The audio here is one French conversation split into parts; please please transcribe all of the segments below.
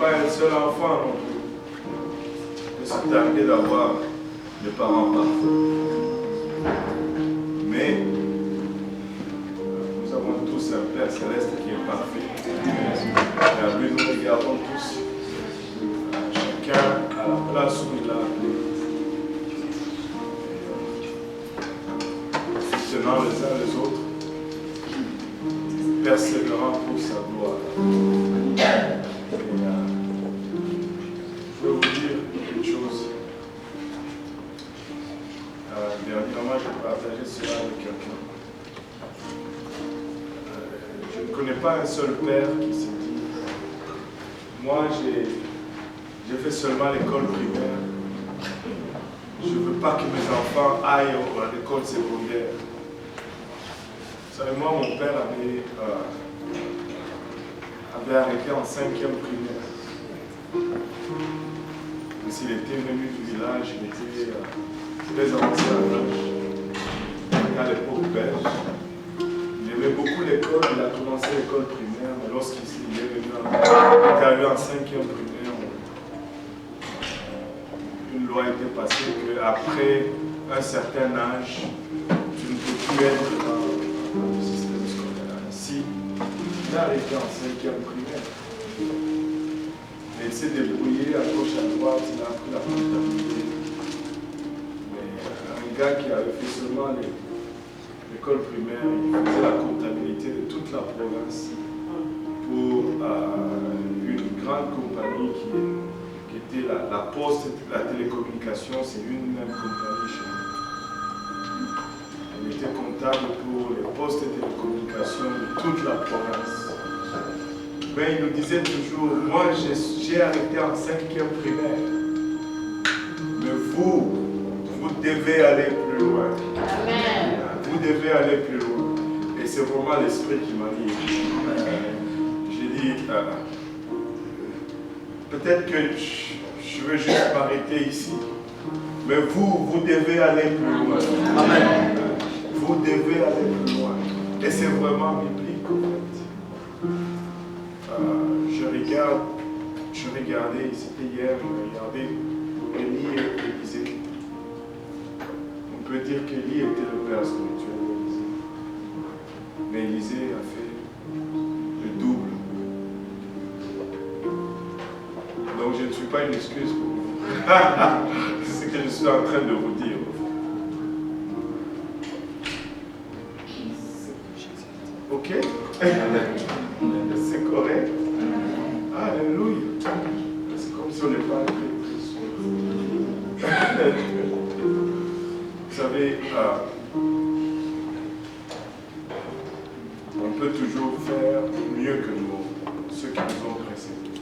pas un seul enfant non plus. Il s'est arrivé d'avoir des parents parfaits. Mais nous avons tous un Père Céleste qui est parfait. Et à lui, nous regardons tous. Chacun à la place où il a appelé. Soutenant les uns les autres, persévérant pour sa gloire. Je veux vous dire quelque chose. Dernièrement, j'ai partagé cela avec quelqu'un. Je ne connais pas un seul père qui s'est dit moi, j'ai fait seulement l'école primaire. Je ne veux pas que mes enfants aillent à l'école secondaire. Vous savez, moi, mon père avait arrêté en 5e primaire. Et s'il était venu du village, il était très avancé à l'âge. À l'époque belge, il aimait beaucoup l'école, il a commencé l'école primaire, mais lorsqu'il est arrivé en 5e primaire, une loi a été passée qu'après un certain âge, tu ne peux plus être dans le système scolaire. Ainsi, il a arrêté en 5e primaire. Mais il s'est débrouillé à gauche, à droite, il a appris la comptabilité. Mais un gars qui avait fait seulement l'école primaire, il faisait la comptabilité de toute la province pour une grande compagnie qui était la Poste, la télécommunication, c'est une même compagnie chez nous. Elle était comptable pour les postes de télécommunication de toute la province. Mais il nous disait toujours, moi j'ai arrêté en 5e primaire, mais vous devez aller plus loin. Amen. Vous devez aller plus loin. Et c'est vraiment l'esprit qui m'a dit. J'ai dit, peut-être que je veux juste m'arrêter ici, mais vous devez aller plus loin. Amen. Vous devez aller plus loin. Et c'est vraiment biblique en fait. Je regardais, c'était hier, je regardais Élie et Élisée. On peut dire qu'Élie était le père spirituel d'Élisée. Mais Élisée a fait le double. Donc je ne suis pas une excuse pour vous. C'est ce que je suis en train de vous dire. Ok? C'est correct? Alléluia. C'est comme si on n'est pas vous savez, on peut toujours faire mieux que ceux qui nous ont précédés.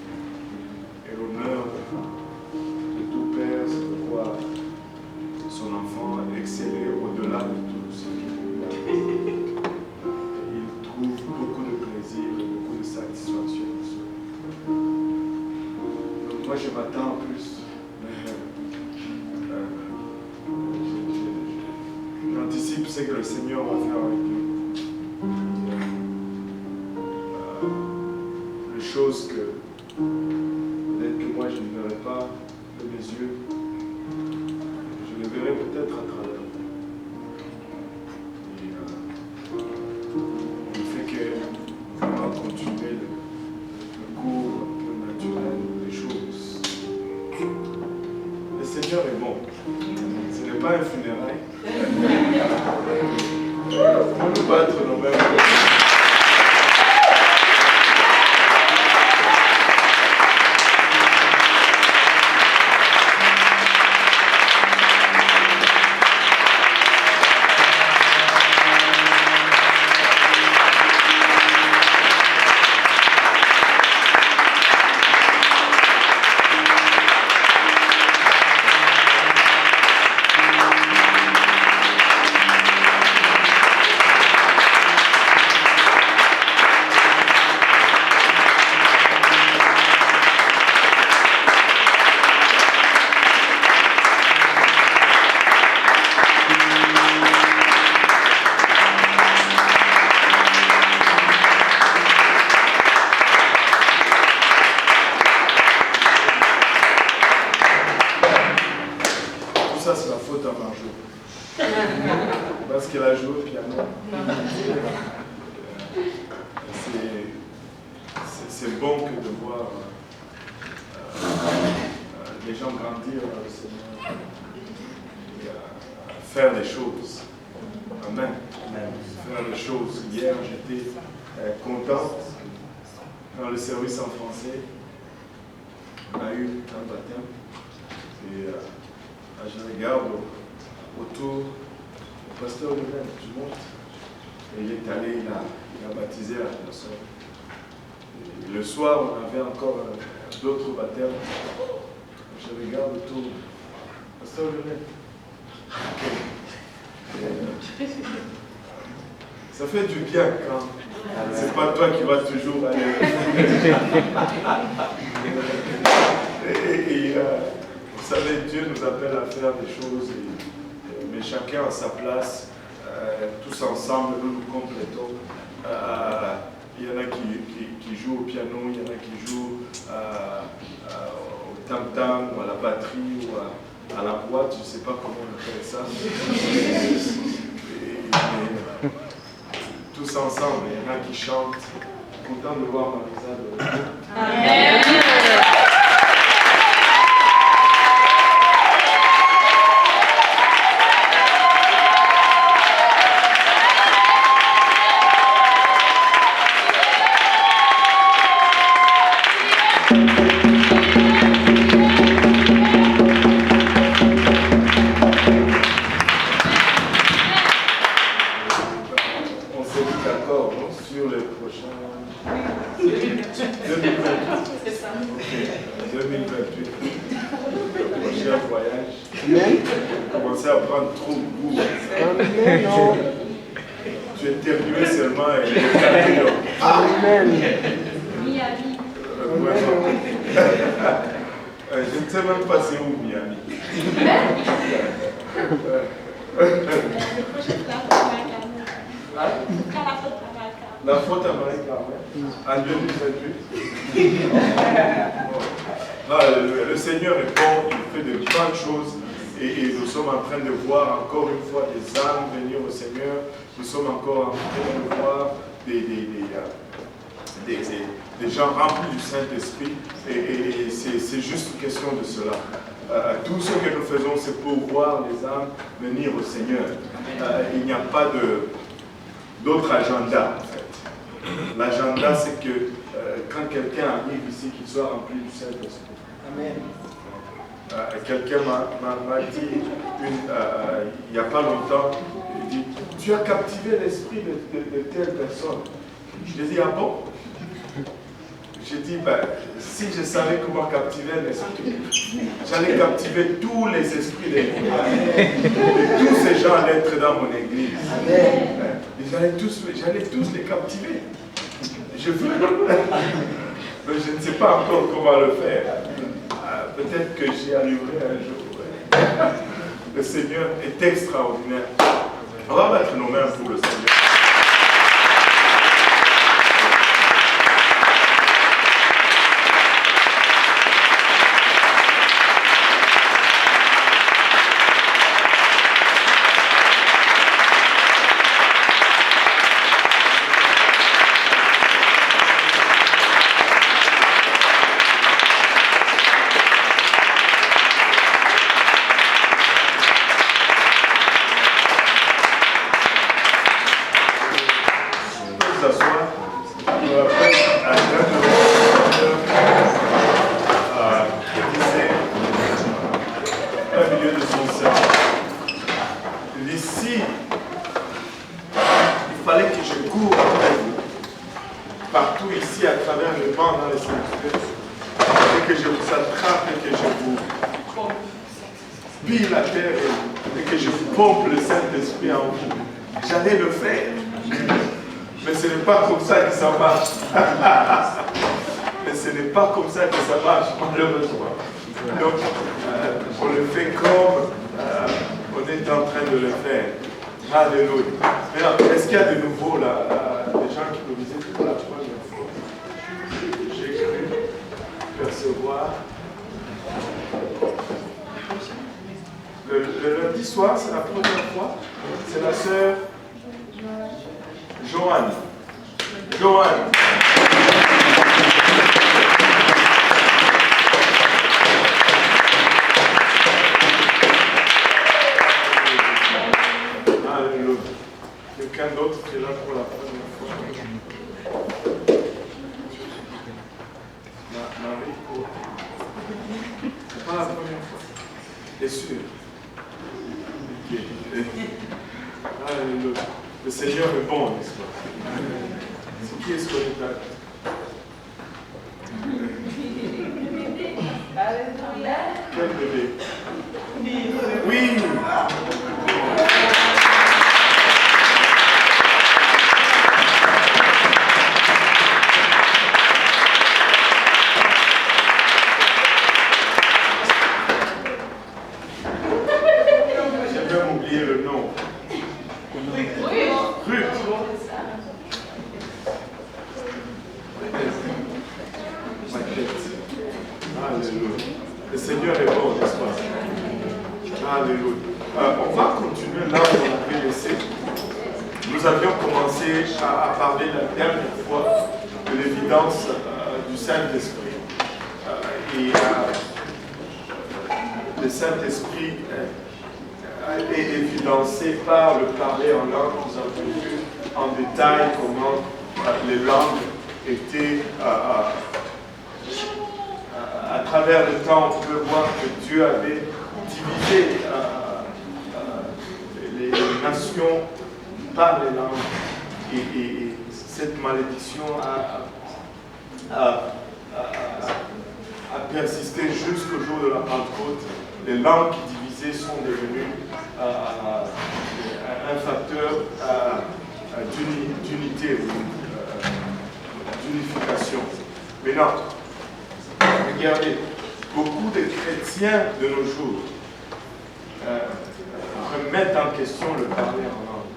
Et l'honneur de tout père, c'est de voir son enfant exceller au-delà de tout ce qu'il lui a. Il trouve beaucoup de plaisir, beaucoup de satisfaction. Donc moi je m'attends en plus. J'anticipe ce que le Seigneur va faire avec nous. Les choses que peut-être que moi je ne verrai pas de mes yeux, je les verrai peut-être à travers vous. Et il fait que vraiment continuer le cours un peu naturel des choses. Le Seigneur est bon. Ce n'est pas un funérail. Pour nous battre nous-mêmes. c'est bon que de voir les gens grandir dans le Seigneur et faire des choses. Amen. Faire des choses. Hier, j'étais content dans le service en français. On a eu un baptême. Et je regarde autour, le pasteur lui-même, je monte. Et il est allé, il a baptisé la personne. Et le soir, on avait encore d'autres baptêmes. Je regarde autour. Pasteur lui-même. Ça fait du bien quand c'est pas toi qui vas toujours aller. Vous savez, Dieu nous appelle à faire des choses, mais chacun à sa place, tous ensemble, nous nous complétons. Il y en a qui jouent au piano, il y en a qui jouent au tam-tam, ou à la batterie, ou à la boîte, je ne sais pas comment on appelle ça. Tous ensemble, il y en a qui chantent. Content de voir Marisa de retour. Amen. Je ne sais même pas c'est où Miami. La faute à Marie-Carmen en 2028. Le Seigneur est bon, il fait de grandes choses et nous sommes en train de voir encore une fois des âmes venir au Seigneur. Nous sommes encore en train de voir des gens remplis du Saint-Esprit et c'est juste une question de cela. Tout ce que nous faisons, c'est pour voir les âmes venir au Seigneur. Il n'y a pas d'autre agenda, en fait. L'agenda, c'est que quand quelqu'un arrive ici, qu'il soit rempli du Saint-Esprit. Amen. Quelqu'un m'a dit, il n'y a pas longtemps, il dit, tu as captivé l'esprit de telle personne. Je lui ai dit, ah bon? J'ai dit, ben, si je savais comment captiver l'esprit, j'allais captiver tous les esprits des gens. Et tous ces gens allaient être dans mon église. Et j'allais tous les captiver. Je veux. Mais je ne sais pas encore comment le faire. Peut-être que j'y arriverai un jour. Le Seigneur est extraordinaire. On va mettre nos mains pour le Seigneur. J'allais le faire, mais ce n'est pas comme ça que ça marche. Mais ce n'est pas comme ça que ça marche, malheureusement. Donc, on le fait comme on est en train de le faire. Alléluia. Maintenant, est-ce qu'il y a de nouveau là, des gens qui me disaient pour la première fois? J'ai cru percevoir. Le lundi soir, c'est la première fois. C'est la sœur Joanne. Joanne. l'autre qui est là pour la première fois. Marie, c'est pas la première fois. T'es sûr? Ok. Alléluia. Le Seigneur est bon, n'est-ce pas? C'est qui est-ce qu'on est là? Quel bébé? Oui! J'ai même oublié le nom. Ruth. Alléluia. Le Seigneur est bon, n'est-ce pas? Alléluia. On va continuer là où on avait laissé. Nous avions commencé à parler la dernière fois de l'évidence du Saint-Esprit. Et le Saint-Esprit est évidencé par le parler en langue. Nous avons vu en détail comment les langues étaient à travers le temps. On peut voir que Dieu avait divisé les nations par les langues. Et cette malédiction a persisté jusqu'au jour de la Pentecôte. Les langues divisées sont devenues un facteur d'unité, d'unification. Maintenant, regardez, beaucoup de chrétiens de nos jours remettent en question le parler en langue.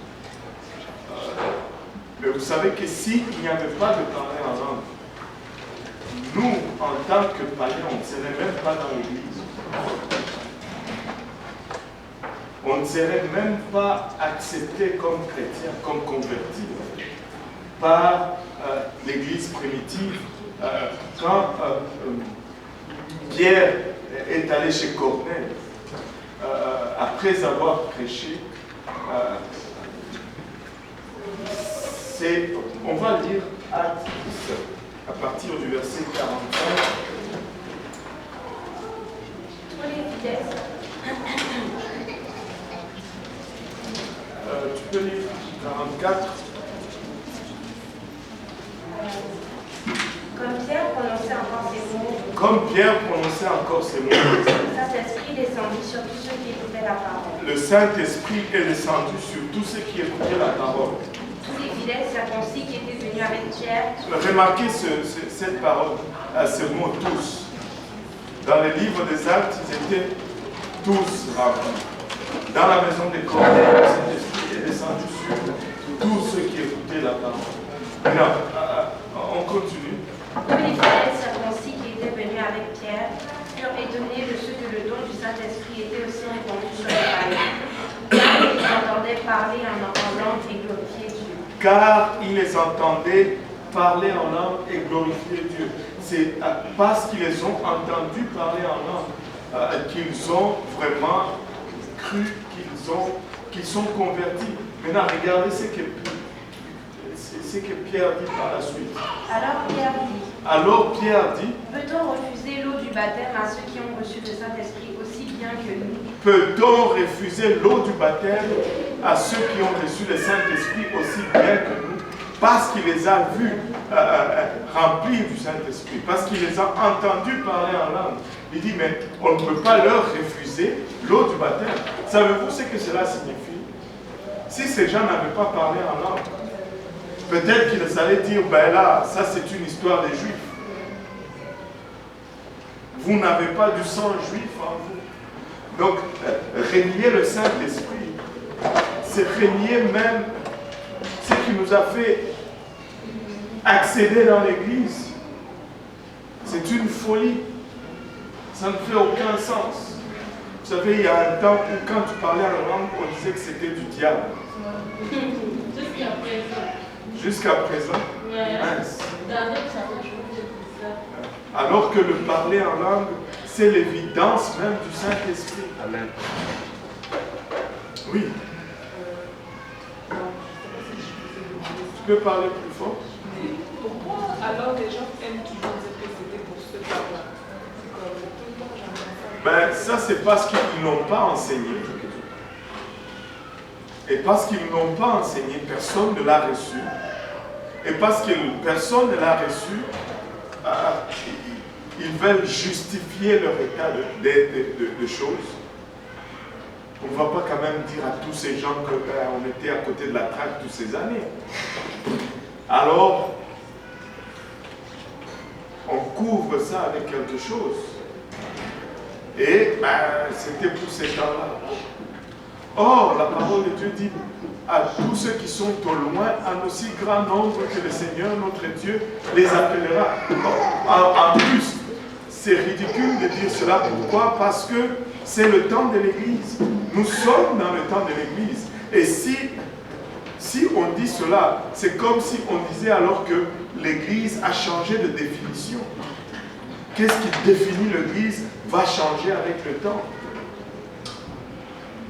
Mais vous savez que s'il n'y avait pas de parler en langue, nous, en tant que païens, on ne serait même pas dans l'église. On ne serait même pas accepté comme chrétien, comme converti par l'église primitive. Quand Pierre est allé chez Corneille, après avoir prêché, on va lire Actes 10, à partir du verset 45. Tu peux lire 44. Comme Pierre prononçait encore ces mots, le Saint-Esprit descendit sur tous ceux qui écoutaient la parole. Le Saint-Esprit est descendu sur tous ceux qui écoutaient la parole. Tous les fidèles circoncis qui étaient venus avec Pierre. Remarquez cette parole, ce mot tous. Dans les livres des Actes, ils étaient tous remplis. Dans la maison des Corneilles, le Saint-Esprit est descendu sur tous ceux qui écoutaient la parole. Maintenant, on continue. Tous les fidèles circoncis qui étaient venus avec Pierre furent étonnés de ce que le don du Saint-Esprit était aussi répandu sur les païens. Car ils entendaient parler en langue et glorifier Dieu. Car ils les entendaient parler en langue et glorifier Dieu. C'est parce qu'ils les ont entendus parler en langue qu'ils ont vraiment cru, qu'ils sont convertis. Maintenant, regardez ce que Pierre dit par la suite. Alors Pierre dit, peut-on refuser l'eau du baptême à ceux qui ont reçu le Saint-Esprit aussi bien que nous? Peut-on refuser l'eau du baptême à ceux qui ont reçu le Saint-Esprit aussi bien que nous? Parce qu'il les a vus remplis du Saint-Esprit, parce qu'il les a entendus parler en langue. Il dit, mais on ne peut pas leur refuser l'eau du baptême. Savez-vous ce que cela signifie? Si ces gens n'avaient pas parlé en langue, peut-être qu'ils allaient dire, ben là, ça c'est une histoire des Juifs. Vous n'avez pas du sang juif en vous. Donc, renier le Saint-Esprit, c'est renier même ce qui nous a fait accéder dans l'Église. C'est une folie. Ça ne fait aucun sens. Vous savez, il y a un temps où quand tu parlais en langue, on disait que c'était du diable. Jusqu'à présent. Mince. Alors que le parler en langue, c'est l'évidence même du Saint-Esprit. Amen. Oui. peux parler plus fort? Mais pourquoi alors les gens aiment toujours dire que c'était pour ce temps-là? C'est comme tout le temps, j'entends ça. Ben, ça, c'est parce qu'ils n'ont pas enseigné. Et parce qu'ils n'ont pas enseigné, personne ne l'a reçu. Et parce que personne ne l'a reçu, ils veulent justifier leur état de choses. On ne va pas quand même dire à tous ces gens qu'on était à côté de la traque toutes ces années. Alors, on couvre ça avec quelque chose. Et c'était pour ces gens-là. Or, la parole de Dieu dit à tous ceux qui sont au loin, en aussi grand nombre que le Seigneur, notre Dieu, les appellera. En plus, c'est ridicule de dire cela. Pourquoi? Parce que c'est le temps de l'Église. Nous sommes dans le temps de l'Église. Et si on dit cela, c'est comme si on disait alors que l'Église a changé de définition. Qu'est-ce qui définit l'Église va changer avec le temps.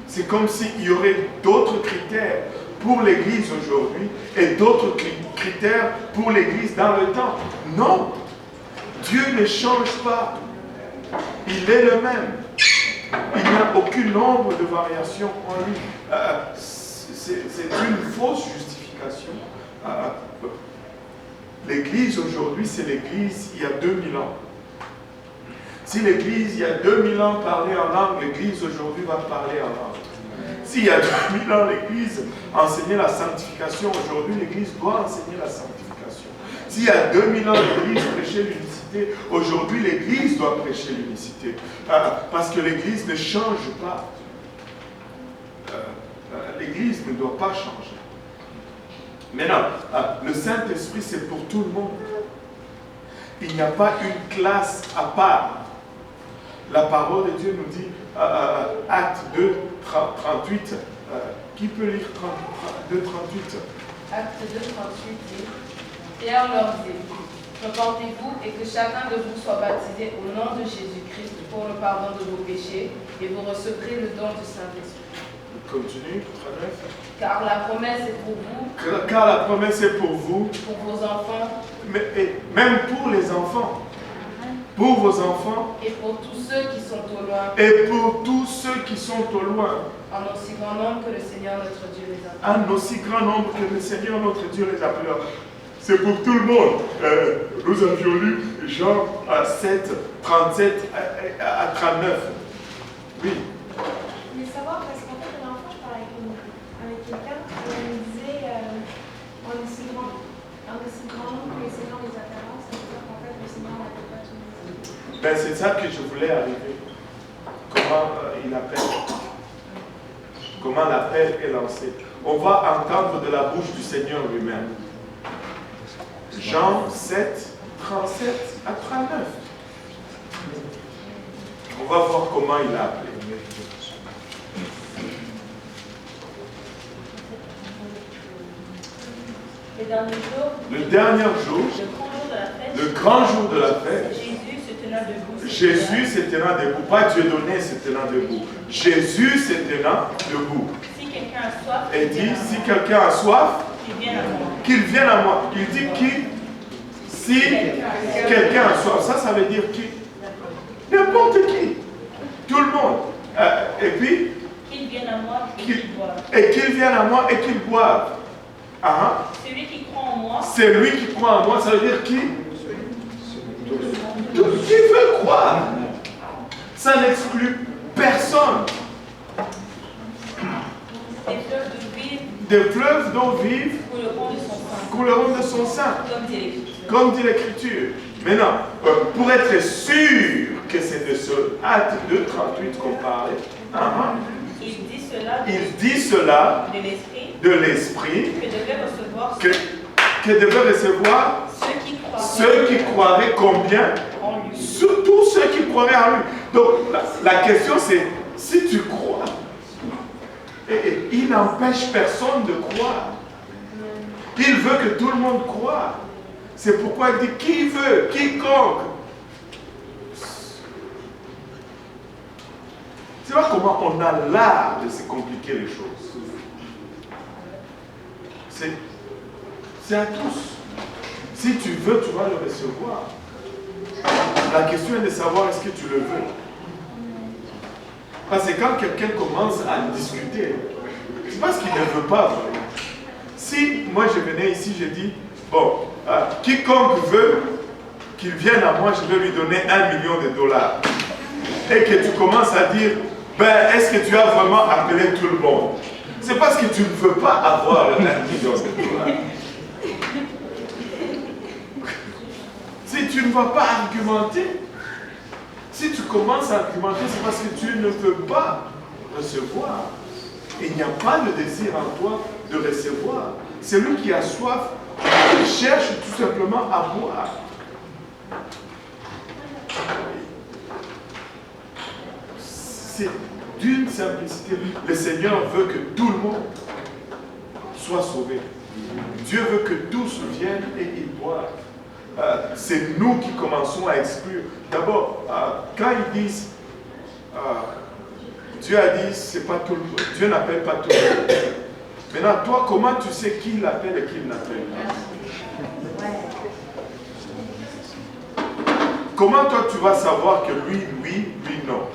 C'est comme s'il y aurait d'autres critères pour l'Église aujourd'hui et d'autres critères pour l'Église dans le temps. Non, Dieu ne change pas. Il est le même. Il n'y a aucun nombre de variations en lui. C'est une fausse justification. L'Église aujourd'hui, c'est l'Église il y a 2000 ans. Si l'Église, il y a 2000 ans, parlait en langue, l'Église aujourd'hui va parler en langue. S'il y a 2000 ans, l'Église enseignait la sanctification, aujourd'hui, l'Église doit enseigner la sanctification. S'il y a 2000 ans, l'Église prêchait l'unicité, aujourd'hui, l'Église doit prêcher l'unicité. Parce que l'Église ne change pas. L'Église ne doit pas changer. Maintenant, le Saint-Esprit, c'est pour tout le monde. Il n'y a pas une classe à part. La parole de Dieu nous dit, acte 2, 38, qui peut lire 2, 38? Acte 2, 38 dit, Pierre leur dit, repentez-vous et que chacun de vous soit baptisé au nom de Jésus-Christ pour le pardon de vos péchés et vous recevrez le don du Saint-Esprit. Continue, 39. Car la promesse est pour vous. Car la promesse est pour vous. Pour vos enfants. Et même pour les enfants. Pour vos enfants. Et pour tous ceux qui sont au loin. Et pour tous ceux qui sont au loin. En aussi grand nombre que le Seigneur notre Dieu les appellera. En aussi grand nombre que le Seigneur notre Dieu les appellera. C'est pour tout le monde. Nous avions lu Jean 7, 37 à 39. Oui. Je voulais savoir, parce qu'en fait, la dernière fois, je parlais avec quelqu'un et elle me disait on est si grand nombre que le Seigneur les appellera. Ça veut dire qu'en fait, le Seigneur n'appelle pas tous les hommes. Ben, c'est ça que je voulais arriver. Comment il appelle. Comment l'appel est lancé. On va entendre de la bouche du Seigneur lui-même. Jean 7, 37 à 39. On va voir comment il a appelé. Le dernier jour, le grand jour de la fête, Jésus se tenant debout. Jésus se tenant debout, pas Dieudonné se tenant debout. Jésus se tenant debout. Si quelqu'un a soif, Et dit, si quelqu'un a soif, qu'il vienne à moi. qu'il vienne à moi. Il dit qui? Si quelqu'un a soif, ça veut dire qui? N'importe qui. Tout le monde. Et puis, Qu'il vienne à moi et qu'il boive. et qu'il vienne à moi et qu'il boive. Celui qui croit en moi. C'est lui qui croit en moi, ça veut dire qui? Qui veut croire? Ça n'exclut personne. Des fleuves d'eau vive couleront de son sein. Comme dit l'Écriture. Maintenant, pour être sûr que c'est de ce acte 2, 38 qu'on parlait, il dit cela de l'Esprit que devaient recevoir ceux qui croiraient combien? Surtout ceux qui croiraient en lui. Donc la question c'est, si tu crois, et il n'empêche personne de croire. Il veut que tout le monde croie. C'est pourquoi il dit qui veut, quiconque. C'est pas comment on a l'art de se compliquer les choses. C'est à tous. Si tu veux, tu vas le recevoir. La question est de savoir est-ce que tu le veux. Parce que quand quelqu'un commence à discuter, c'est parce qu'il ne veut pas. Si moi je venais ici, je dis, bon, quiconque veut qu'il vienne à moi, je vais lui donner $1 million. Et que tu commences à dire, ben, est-ce que tu as vraiment appelé tout le monde? C'est parce que tu ne veux pas avoir $1 million. Si tu ne vas pas argumenter, si tu commences à argumenter, c'est parce que tu ne veux pas recevoir. Il n'y a pas de désir en toi de recevoir. Celui qui a soif cherche tout simplement à boire. C'est d'une simplicité. Le Seigneur veut que tout le monde soit sauvé. Dieu veut que tous viennent et ils boivent. C'est nous qui commençons à exclure. D'abord, quand ils disent, Dieu a dit, c'est pas tout le monde. Dieu n'appelle pas tout le monde. Maintenant, toi, comment tu sais qui l'appelle et qui ne l'appelle pas? Comment toi tu vas savoir que lui, oui, lui, non?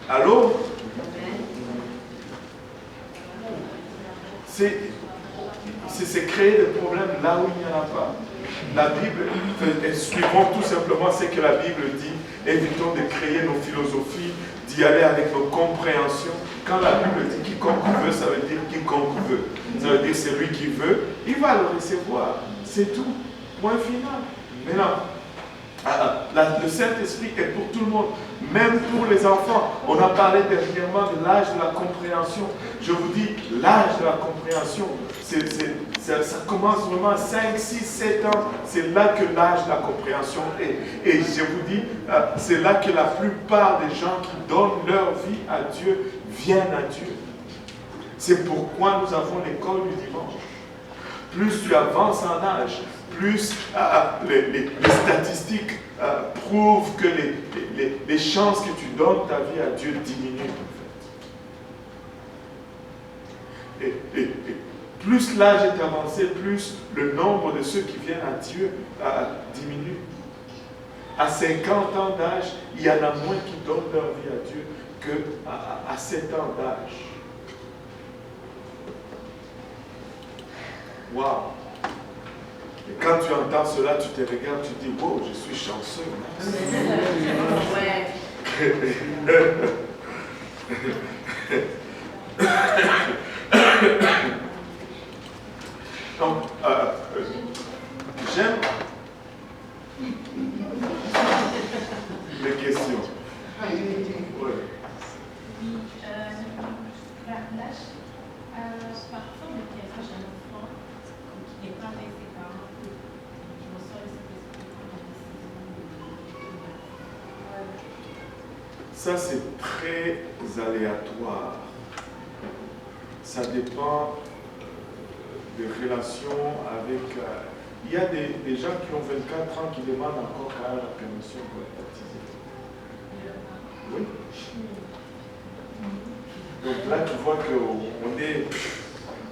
Allô? C'est créer des problèmes là où il n'y en a pas. La Bible, suivons tout simplement ce que la Bible dit. Évitons de créer nos philosophies, d'y aller avec nos compréhensions. Quand la Bible dit quiconque veut, ça veut dire quiconque veut. Ça veut dire celui qui veut, il va le recevoir. C'est tout. Point final. Maintenant, le Saint-Esprit est pour tout le monde, même pour les enfants. On a parlé dernièrement de l'âge de la compréhension. Je vous dis, l'âge de la compréhension, ça commence vraiment à 5, 6, 7 ans. C'est là que l'âge de la compréhension est. Et je vous dis, c'est là que la plupart des gens qui donnent leur vie à Dieu viennent à Dieu. C'est pourquoi nous avons l'école du dimanche. Plus tu avances en âge, plus les statistiques prouvent que les chances que tu donnes ta vie à Dieu diminuent en fait. Et plus l'âge est avancé, plus le nombre de ceux qui viennent à Dieu diminue. À 50 ans d'âge, il y en a moins qui donnent leur vie à Dieu qu'à 7 ans d'âge. Waouh! Et quand tu entends cela, tu te regardes, tu te dis, wow, je suis chanceux. Donc, j'aime les questions. Ouais. Parfois, le piège d'un enfant qui n'est pas avec ses parents, qui reçoit le Saint-Esprit. Ça, c'est très aléatoire. Ça dépend des relations avec... il y a des gens qui ont 24 ans qui demandent encore quand même la permission pour être baptisés. Oui. Donc là, tu vois qu'on est...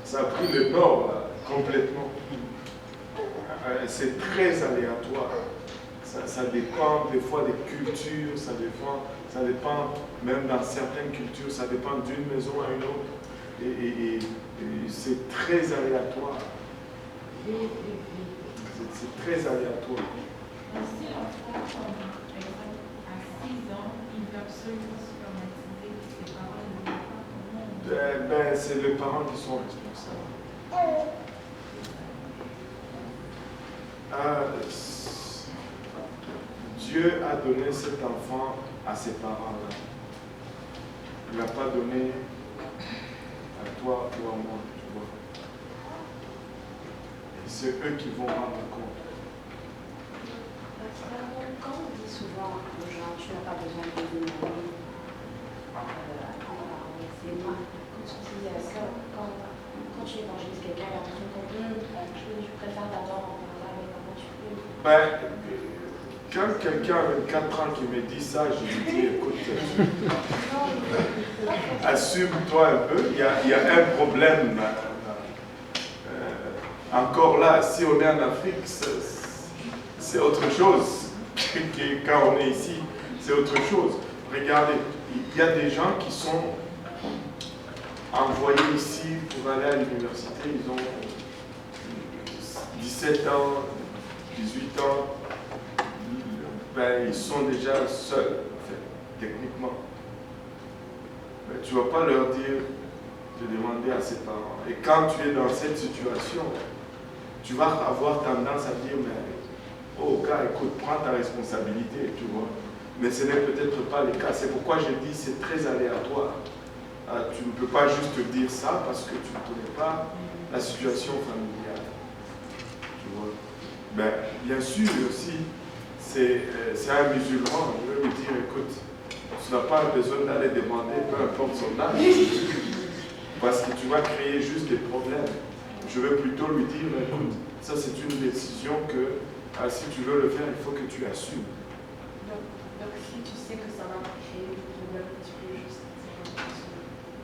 Ça a pris le nord, là, complètement. C'est très aléatoire. Ça dépend des fois des cultures, ça dépend même dans certaines cultures, ça dépend d'une maison à une autre. Et c'est très aléatoire. C'est très aléatoire. Si l'enfant, par exemple, à 6 ans, il veut absolument se faire baptiser, ses parents ne veulent pas, comment? C'est les parents qui sont responsables. Dieu a donné cet enfant à ses parents-là. Il n'a pas donné à toi ou à moi, tu vois. Et c'est eux qui vont rendre compte. Quand on dit souvent aux gens, tu n'as pas besoin de demander c'est moi. Quand tu dis quand tu évangélises quelqu'un, il y a l'impression que je préfère d'abord en parler avec comment tu peux. Quand quelqu'un avec 4 ans qui me dit ça, je lui dis, écoute, assume-toi un peu, il y a un problème. Encore là, si on est en Afrique, c'est autre chose que quand on est ici, c'est autre chose. Regardez, il y a des gens qui sont envoyés ici pour aller à l'université, ils ont 17 ans, 18 ans, ben, ils sont déjà seuls, en fait, techniquement. Ben, tu ne vas pas leur dire de demander à ses parents. Et quand tu es dans cette situation, tu vas avoir tendance à dire, mais oh gars, écoute, prends ta responsabilité, tu vois. Mais ce n'est peut-être pas le cas. C'est pourquoi je dis c'est très aléatoire. Tu ne peux pas juste dire ça parce que tu ne connais pas la situation familiale. Tu vois. Ben, bien sûr aussi, c'est un musulman, je vais lui dire, écoute, tu n'as pas besoin d'aller demander, peu importe son âge, parce que tu vas créer juste des problèmes. Je vais plutôt lui dire, écoute, ça c'est une décision que si tu veux le faire, il faut que tu assumes. Donc si tu sais que ça va créer des problèmes, tu peux juste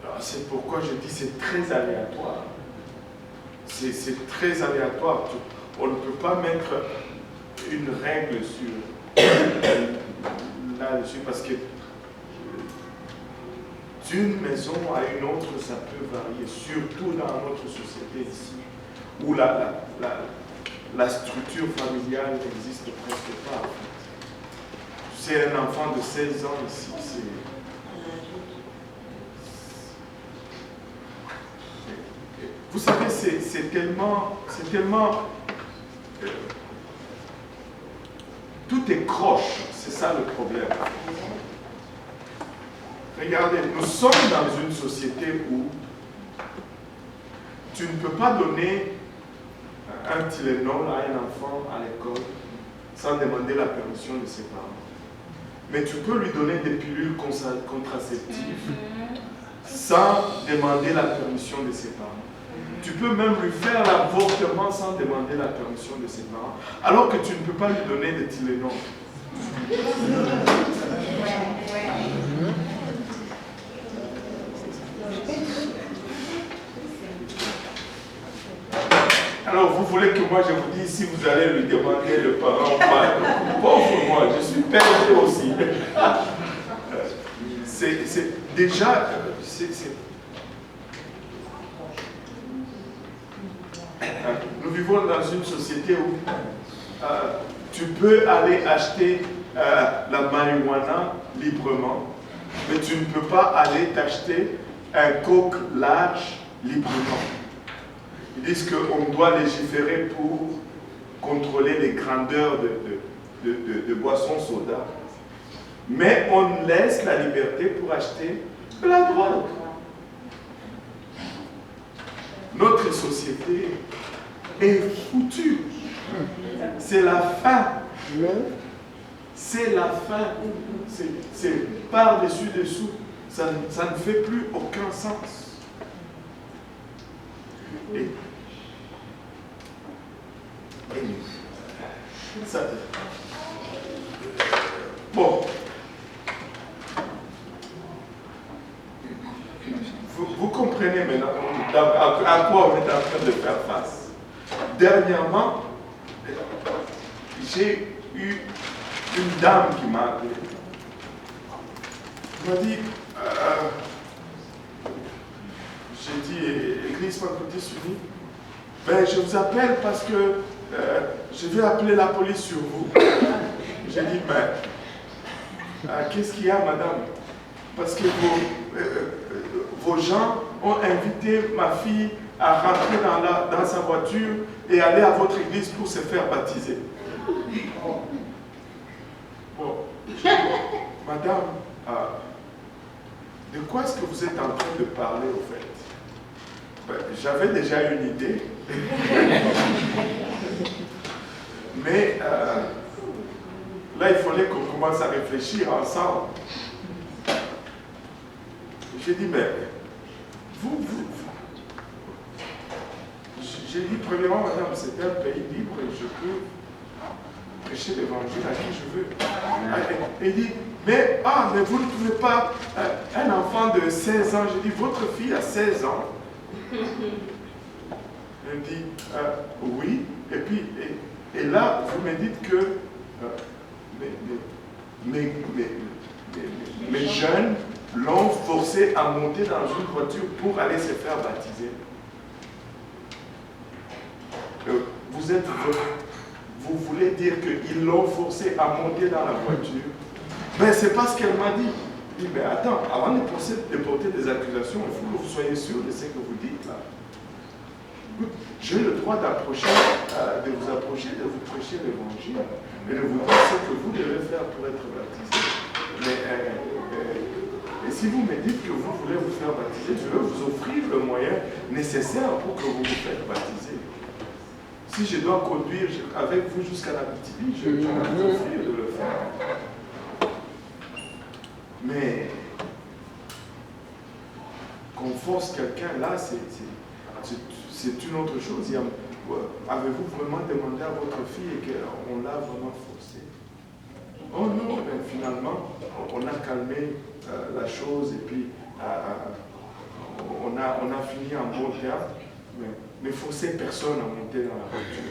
dire. C'est pourquoi je dis c'est très aléatoire. C'est très aléatoire. On ne peut pas mettre une règle sur là-dessus parce que d'une maison à une autre, ça peut varier, surtout dans notre société ici, où la structure familiale n'existe presque pas. En fait. C'est un enfant de 16 ans ici, vous savez, c'est tellement tout est croche, c'est ça le problème. Regardez, nous sommes dans une société où tu ne peux pas donner un Tylenol à un enfant à l'école sans demander la permission de ses parents. Mais tu peux lui donner des pilules contraceptives sans demander la permission de ses parents. Tu peux même lui faire l'avortement sans demander la permission de ses parents, alors que tu ne peux pas lui donner des Tylenol. Alors vous voulez que moi je vous dise si vous allez lui demander le parent ou pas. Pauvre moi, je suis perdu aussi. C'est déjà... Nous vivons dans une société où tu peux aller acheter la marijuana librement, mais tu ne peux pas aller t'acheter un coke large librement. Ils disent qu'on doit légiférer pour contrôler les grandeurs de boissons soda. Mais on laisse la liberté pour acheter de la drogue. Notre société est foutue. C'est la fin. C'est la fin. C'est par-dessus dessous. Ça ne fait plus aucun sens. Et ça, bon. Vous comprenez maintenant à quoi on est en train de faire face. Dernièrement, j'ai eu une dame qui m'a appelé. Elle m'a dit, j'ai dit, Église Pentecôtiste Unie, ben, je vous appelle parce que je vais appeler la police sur vous. J'ai dit, mais qu'est-ce qu'il y a, madame? Parce que vos gens ont invité ma fille à rentrer dans sa voiture et aller à votre église pour se faire baptiser. Bon, madame, de quoi est-ce que vous êtes en train de parler au fait? Ben, j'avais déjà une idée. Mais là, il fallait qu'on commence à réfléchir ensemble. J'ai dit, mais j'ai dit, premièrement, madame, c'est un pays libre et je peux prêcher l'évangile à qui je veux. Il dit, mais vous ne pouvez pas, un enfant de 16 ans, je dis, votre fille a 16 ans. Elle dit, oui, et puis, et là, vous me dites que mes jeunes l'ont forcé à monter dans une voiture pour aller se faire baptiser. Vous voulez dire qu'ils l'ont forcé à monter dans la voiture? Ben, c'est pas ce qu'elle m'a dit. Je dis, mais attends, avant de porter des accusations, il faut que vous soyez sûr de ce que vous dites là. Écoute, j'ai le droit d'approcher, de vous approcher, de vous prêcher l'évangile et de vous dire ce que vous devez faire pour être baptisé. Et si vous me dites que vous voulez vous faire baptiser, je veux vous offrir le moyen nécessaire pour que vous vous faites baptiser. Si je dois conduire avec vous jusqu'à la BTB, je vais vous offrir de le faire. Mais qu'on force quelqu'un là, c'est une autre chose. Avez-vous vraiment demandé à votre fille et qu'on l'a vraiment forcé? Oh non, ben finalement, on a calmé la chose et puis on a fini en bon terme. Mais forcer personne à monter dans la voiture.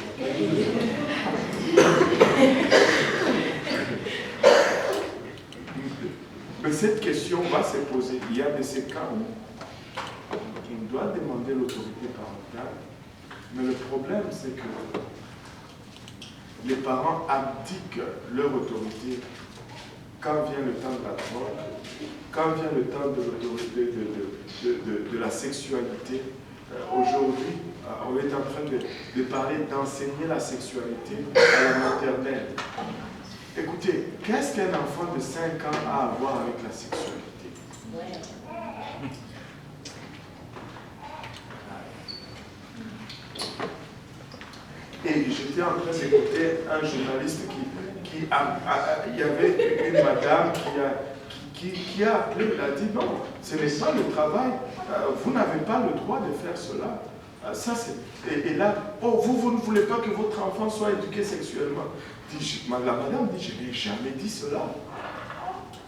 Mais cette question va se poser. Il y a de ces cas où on doit demander l'autorité parentale, mais le problème c'est que les parents abdiquent leur autorité quand vient le temps de la drogue, quand vient le temps de l'autorité de la sexualité. Aujourd'hui, on est en train de parler d'enseigner la sexualité à la maternelle. Écoutez, qu'est-ce qu'un enfant de 5 ans a à voir avec la sexualité? Et j'étais en train d'écouter un journaliste il y avait une madame qui a appelé, elle a dit non, ce n'est pas le travail, vous n'avez pas le droit de faire cela. Et là, vous ne voulez pas que votre enfant soit éduqué sexuellement. La madame dit, je n'ai jamais dit cela.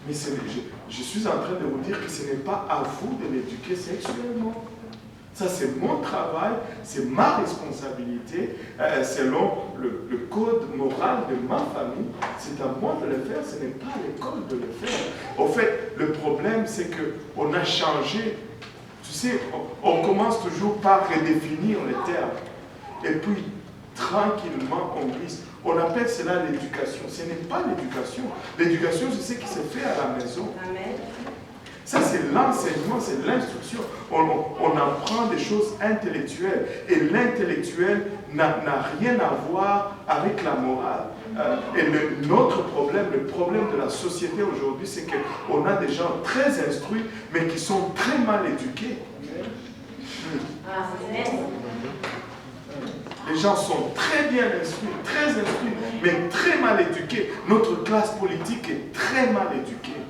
Mais je suis en train de vous dire que ce n'est pas à vous de l'éduquer sexuellement. Ça, c'est mon travail, c'est ma responsabilité, selon le code moral de ma famille. C'est à moi de le faire, ce n'est pas à l'école de le faire. Au fait, le problème, c'est qu'on a changé. Tu sais, on commence toujours par redéfinir les termes. Et puis, tranquillement, on glisse. On appelle cela l'éducation. Ce n'est pas l'éducation. L'éducation, c'est ce qui se fait à la maison. Amen. Ça, c'est l'enseignement, c'est l'instruction. On apprend des choses intellectuelles. Et l'intellectuel n'a rien à voir avec la morale. Et notre problème, le problème de la société aujourd'hui, c'est qu'on a des gens très instruits, mais qui sont très mal éduqués. Les gens sont très bien instruits, mais très mal éduqués. Notre classe politique est très mal éduquée.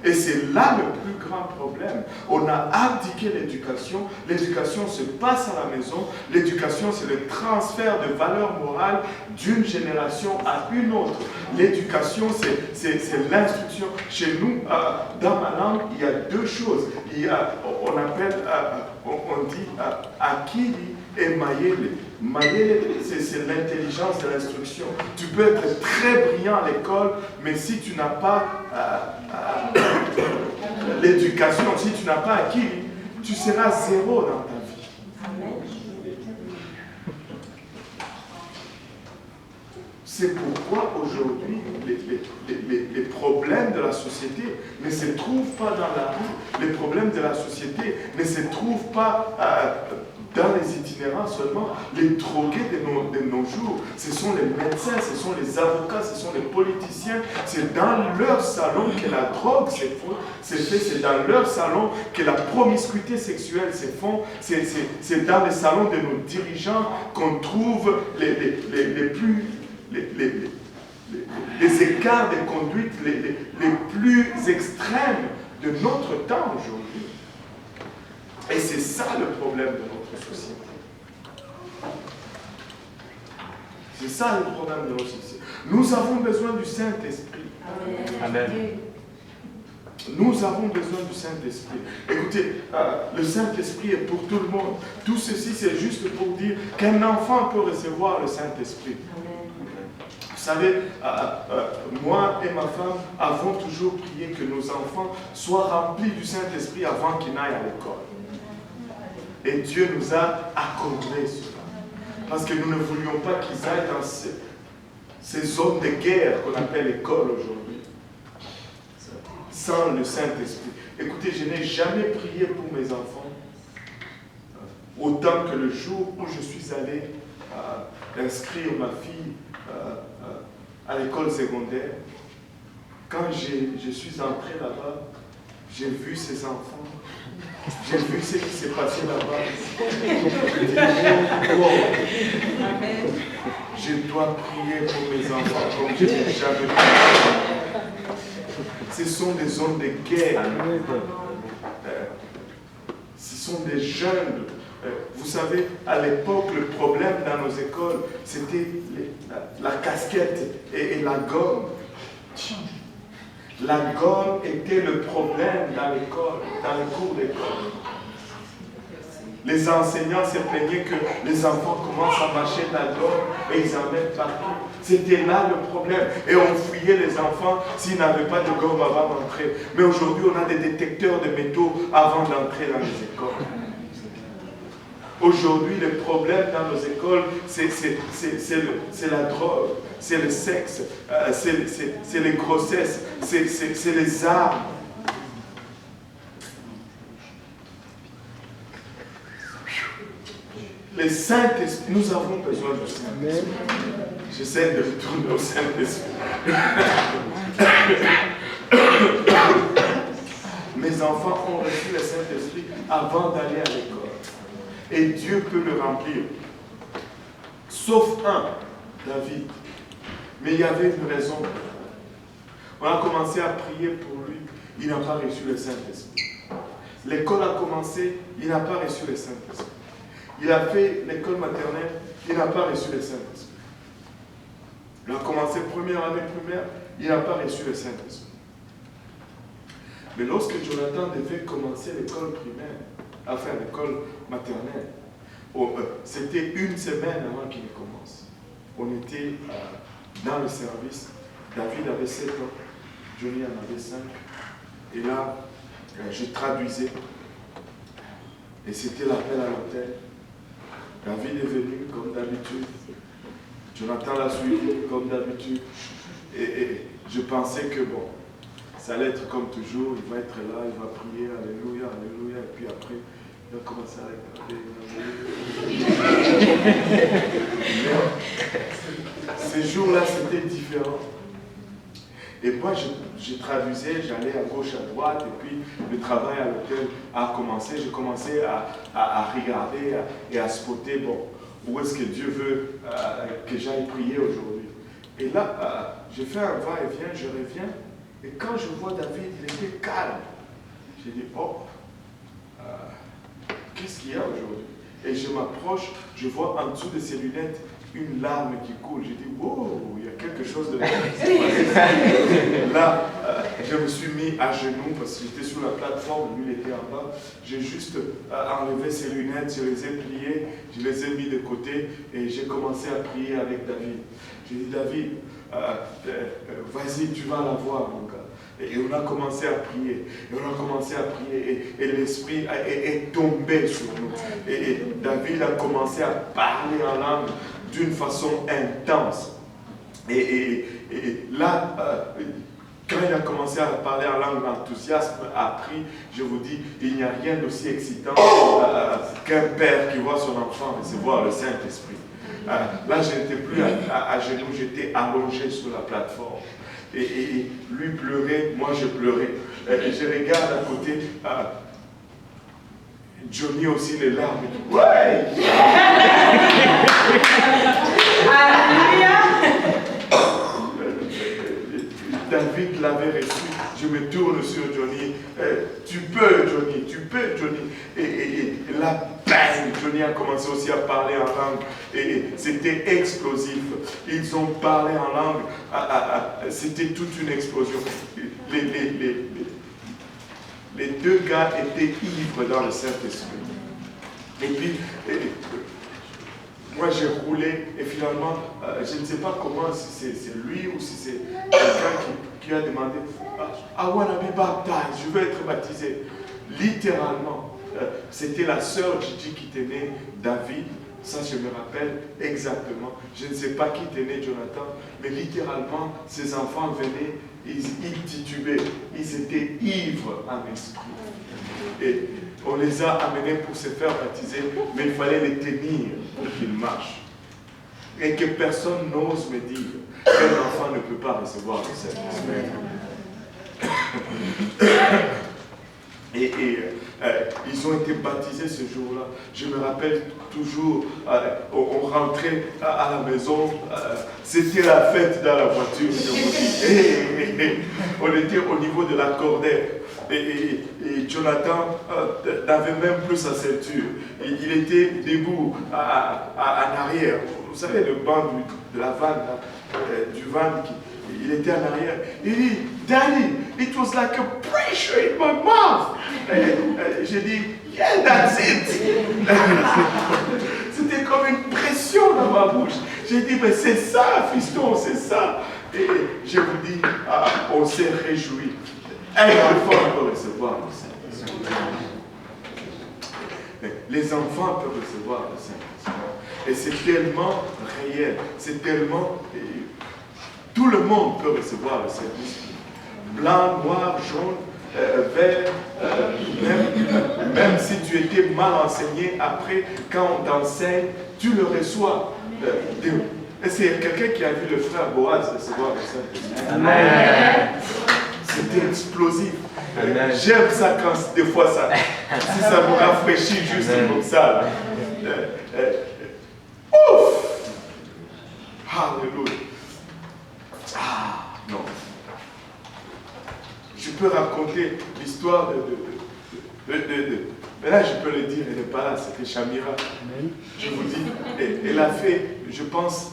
Et c'est là le plus grand problème. On a abdiqué l'éducation. L'éducation se passe à la maison. L'éducation, c'est le transfert de valeurs morales d'une génération à une autre. L'éducation, c'est l'instruction. Chez nous, dans ma langue, il y a deux choses. On dit akili et mayele. Mayele, c'est l'intelligence de l'instruction. Tu peux être très brillant à l'école, mais si tu n'as pas l'éducation, si tu n'as pas acquis, tu seras zéro dans ta vie. C'est pourquoi aujourd'hui, les problèmes de la société ne se trouvent pas dans la rue. Les problèmes de la société ne se trouvent pas dans les itinérants seulement. Les drogués de nos jours, ce sont les médecins, ce sont les avocats, ce sont les politiciens. C'est dans leur salon que la drogue se fait, c'est dans leur salon que la promiscuité sexuelle se fait. C'est dans les salons de nos dirigeants qu'on trouve les écarts de conduite les plus extrêmes de notre temps aujourd'hui. Et c'est ça le problème de notre société. C'est ça le problème de notre société. Nous avons besoin du Saint-Esprit. Amen. Nous avons besoin du Saint-Esprit. Écoutez, le Saint-Esprit est pour tout le monde. Tout ceci, c'est juste pour dire qu'un enfant peut recevoir le Saint-Esprit. Vous savez, moi et ma femme avons toujours prié que nos enfants soient remplis du Saint-Esprit avant qu'ils n'aillent à l'école. Et Dieu nous a accordé cela. Parce que nous ne voulions pas qu'ils aillent dans ces zones de guerre qu'on appelle l'école aujourd'hui. Sans le Saint-Esprit. Écoutez, je n'ai jamais prié pour mes enfants autant que le jour où je suis allé inscrire ma fille à l'école secondaire. Quand je suis entré là-bas, j'ai vu ces enfants, j'ai vu ce qui s'est passé là-bas. Je dois prier pour mes enfants comme je n'ai jamais prié. Ce sont des zones de guerre. Ce sont des jeunes. Vous savez, à l'époque, le problème dans nos écoles, c'était la casquette et la gomme. La gomme était le problème dans l'école, dans les cours d'école. Les enseignants se plaignaient que les enfants commencent à mâcher de la gomme et ils en mettent partout. C'était là le problème. Et on fouillait les enfants s'ils n'avaient pas de gomme avant d'entrer. Mais aujourd'hui, on a des détecteurs de métaux avant d'entrer dans les écoles. Aujourd'hui, le problème dans nos écoles, c'est la drogue, c'est le sexe, c'est les grossesses, c'est les armes. Le Saint-Esprit, nous avons besoin du Saint-Esprit. J'essaie de retourner au Saint-Esprit. Mes enfants ont reçu le Saint-Esprit avant d'aller à l'école. Et Dieu peut le remplir. Sauf un, David. Mais il y avait une raison. On a commencé à prier pour lui. Il n'a pas reçu le Saint-Esprit. L'école a commencé, il n'a pas reçu le Saint-Esprit. Il a fait l'école maternelle, il n'a pas reçu le Saint-Esprit. Il a commencé première année primaire, il n'a pas reçu le Saint-Esprit. Mais lorsque Jonathan devait commencer l'école primaire, enfin l'école maternelle, c'était une semaine avant qu'il commence. On était dans le service, David avait 7 ans, Johnny en avait 5, et là, je traduisais, et c'était l'appel à l'hôtel. David est venu comme d'habitude. Jonathan l'a suivi comme d'habitude. Et je pensais que bon, ça allait être comme toujours. Il va être là, il va prier, alléluia, alléluia. Et puis après, il va commencer à regarder. Ces jours-là, c'était différent. Et moi, je traduisais, j'allais à gauche, à droite, et puis le travail à l'hôtel a commencé. J'ai commencé à regarder et à spotter, bon, où est-ce que Dieu veut que j'aille prier aujourd'hui. Et là, j'ai fait un va-et-vient, je reviens, et quand je vois David, il était calme. J'ai dit, oh, qu'est-ce qu'il y a aujourd'hui? Et je m'approche, je vois en dessous de ses lunettes une larme qui coule. J'ai dit, wow, il y a quelque chose de bien. Là, je me suis mis à genoux parce que j'étais sur la plateforme, lui il était en bas. J'ai juste enlevé ses lunettes, je les ai pliées, je les ai mis de côté et j'ai commencé à prier avec David. J'ai dit, David, vas-y, tu vas la voir, mon gars. Et on a commencé à prier, et on a commencé à prier, et l'Esprit est tombé sur nous. Et David a commencé à parler en langue d'une façon intense. Et là, quand il a commencé à parler en langue, l'enthousiasme a pris, je vous dis, il n'y a rien d'aussi excitant qu'un père qui voit son enfant recevoir le Saint-Esprit. Là, je n'étais plus à genoux, j'étais allongé sur la plateforme. Et lui pleurait, moi je pleurais. Et je regarde à côté, Johnny aussi les larmes. Ouais! David l'avait reçu. Je me tourne sur Johnny. Tu peux, Johnny, tu peux, Johnny. Et la peine, Johnny a commencé aussi à parler en langue. Et c'était explosif. Ils ont parlé en langue. C'était toute une explosion. Les deux gars étaient ivres dans le Saint-Esprit. Et puis, moi j'ai roulé et finalement, je ne sais pas comment, si c'est lui ou si c'est quelqu'un qui a demandé I wanna be baptized, je veux être baptisé. Littéralement, c'était la sœur Gigi qui tenait David. Ça, je me rappelle exactement. Je ne sais pas qui tenait Jonathan, mais littéralement, ses enfants venaient, ils titubaient, ils étaient ivres en esprit. Et on les a amenés pour se faire baptiser, mais il fallait les tenir pour qu'ils marchent. Et que personne n'ose me dire qu'un enfant ne peut pas recevoir le Saint-Esprit. Et ils ont été baptisés ce jour-là. Je me rappelle toujours, on rentrait à la maison, c'était la fête dans la voiture. On était au niveau de la cordère. Et Jonathan n'avait même plus sa ceinture. Il était debout en arrière. Vous savez, le banc de la vanne, du van, il était en arrière. Il dit, Daddy, it was like a pressure in my mouth. J'ai dit, yeah, that's it. C'était comme une pression dans ma bouche. J'ai dit, mais c'est ça, fiston, c'est ça. Et je vous dis, on s'est réjouis. Un enfant peut recevoir le Saint-Esprit. Les enfants peuvent recevoir le Saint-Esprit. Et c'est tellement réel, c'est tellement... Tout le monde peut recevoir le Saint-Esprit. Blanc, noir, jaune, vert, même si tu étais mal enseigné, après, quand on t'enseigne, tu le reçois. Et c'est quelqu'un qui a vu le frère Boaz recevoir le Saint-Esprit. Amen. C'était explosif. J'aime ça quand des fois ça, si ça me rafraîchit juste comme ça. Là. Ouf! Alléluia. Non. Je peux raconter l'histoire de mais là je peux le dire, elle n'est pas là, c'était Chamira. Je vous dis, elle a fait, je pense,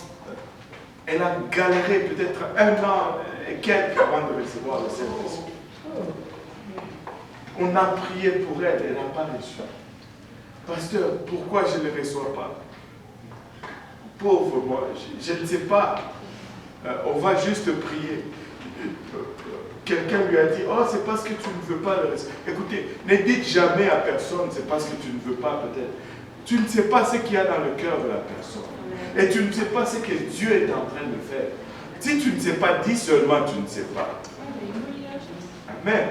elle a galéré peut-être 1 an et quelques avant de recevoir le Saint-Esprit. On a prié pour elle, elle n'a pas reçu. Pasteur, pourquoi je ne le reçois pas? Pauvre moi, je ne sais pas. On va juste prier. Quelqu'un lui a dit, oh, c'est parce que tu ne veux pas le recevoir. Écoutez, ne dites jamais à personne, c'est parce que tu ne veux pas peut-être. Tu ne sais pas ce qu'il y a dans le cœur de la personne. Et tu ne sais pas ce que Dieu est en train de faire. Si tu ne sais pas, dis seulement tu ne sais pas. Amen.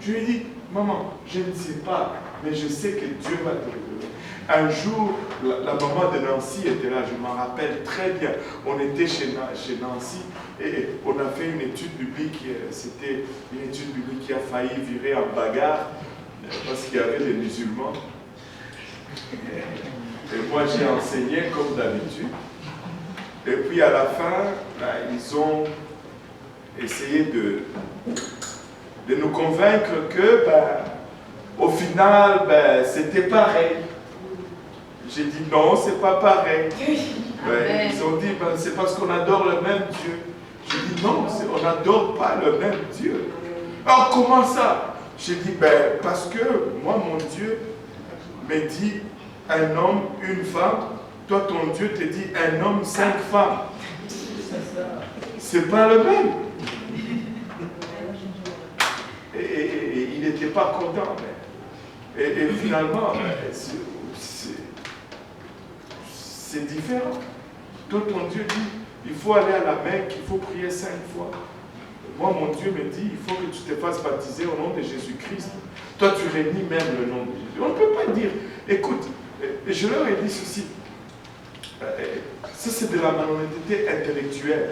Je lui ai dit, maman, je ne sais pas, mais je sais que Dieu va te révéler. Un jour, la maman de Nancy était là, je m'en rappelle très bien. On était chez Nancy et on a fait une étude biblique. C'était une étude biblique qui a failli virer en bagarre parce qu'il y avait des musulmans. Et moi, j'ai enseigné comme d'habitude. Et puis à la fin, ils ont essayé de nous convaincre que, au final, c'était pareil. J'ai dit non, c'est pas pareil. Ils ont dit, c'est parce qu'on adore le même Dieu. J'ai dit non, on n'adore pas le même Dieu. Alors comment ça? J'ai dit, parce que moi, mon Dieu me dit un homme, une femme. Toi, ton Dieu te dit un homme, 5 femmes. C'est pas le même. Et il n'était pas content. Et finalement, c'est différent. Toi, ton Dieu dit, il faut aller à la Mecque, il faut prier 5 fois. Moi, mon Dieu me dit, il faut que tu te fasses baptiser au nom de Jésus-Christ. Toi, tu réunis même le nom de Jésus. On ne peut pas dire, écoute, je leur ai dit ceci. Ça, c'est de la malhonnêteté intellectuelle.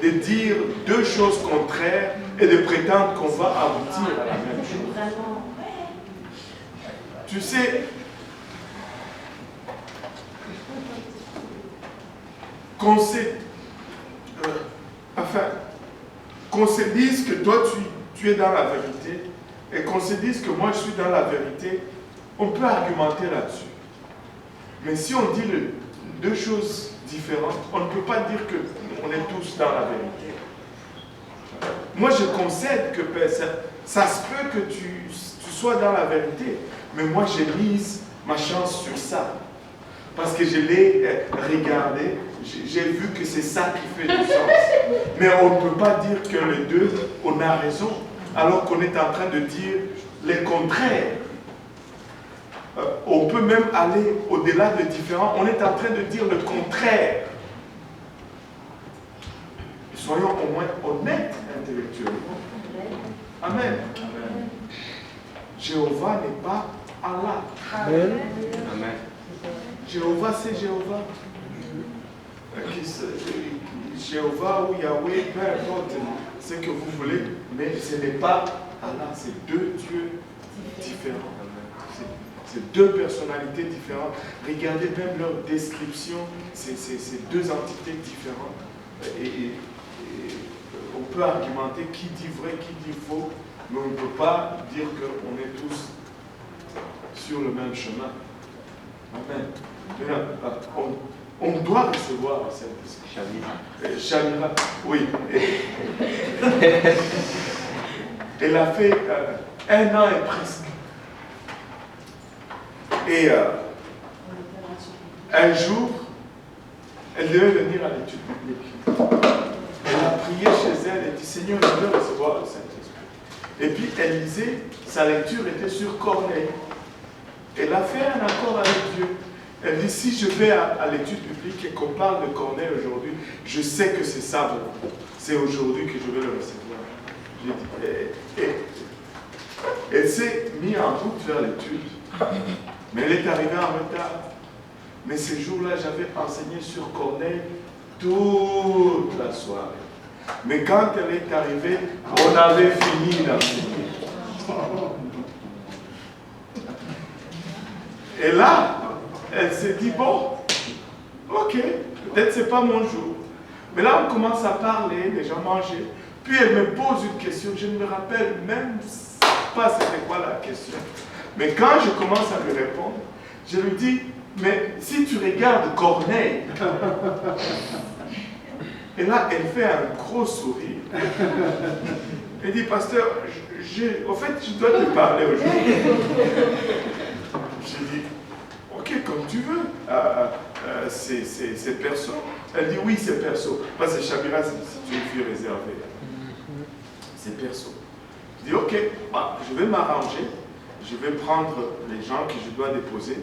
De dire 2 choses contraires et de prétendre qu'on va aboutir à la même chose. Tu sais, qu'on se dise que toi tu es dans la vérité et qu'on se dise que moi je suis dans la vérité, on peut argumenter là-dessus. Mais si on dit deux choses différentes, on ne peut pas dire qu'on est tous dans la vérité. Moi je concède que ça se peut que tu sois dans la vérité, mais moi j'ai mis ma chance sur ça. Parce que je l'ai regardé, j'ai vu que c'est ça qui fait du sens. Mais on ne peut pas dire que les deux, on a raison, alors qu'on est en train de dire les contraires. On peut même aller au-delà de différents. On est en train de dire le contraire. Soyons au moins honnêtes intellectuellement. Amen. Amen. Jéhovah n'est pas Allah. Amen. Amen. Jéhovah, c'est Jéhovah. Jéhovah ou Yahweh, peu importe ce que vous voulez, mais ce n'est pas Allah, c'est deux dieux différents. C'est deux personnalités différentes. Regardez même leur description, c'est deux entités différentes. Et on peut argumenter qui dit vrai, qui dit faux, mais on ne peut pas dire qu'on est tous sur le même chemin. Amen. On doit recevoir cette discussion. Shamira, oui. Elle a fait 1 an et presque. Et un jour, elle devait venir à l'étude biblique. Elle a prié chez elle et dit, Seigneur, je veux recevoir le Saint-Esprit. Et puis elle lisait, sa lecture était sur Corneille. Elle a fait un accord avec Dieu. Elle dit, si je vais à l'étude biblique et qu'on parle de Corneille aujourd'hui, je sais que c'est ça. C'est aujourd'hui que je vais le recevoir. J'ai dit, elle s'est mise en route vers l'étude. Mais elle est arrivée en retard. Mais ce jour-là, j'avais enseigné sur Corneille toute la soirée. Mais quand elle est arrivée, on avait fini d'enseigner. Et là, elle s'est dit, bon, ok, peut-être c'est pas mon jour. Mais là, on commence à parler, les gens mangeaient. Puis elle me pose une question, je ne me rappelle même pas c'était quoi la question. Mais quand je commence à lui répondre, je lui dis, mais si tu regardes Corneille, et là, elle fait un gros sourire. Elle dit, pasteur, au fait, je dois te parler aujourd'hui. J'ai dit, ok, comme tu veux. C'est perso. Elle dit, oui, c'est perso. Parce que Shamira, c'est une fille réservée. C'est perso. Je dis, ok, bah, je vais m'arranger. Je vais prendre les gens que je dois déposer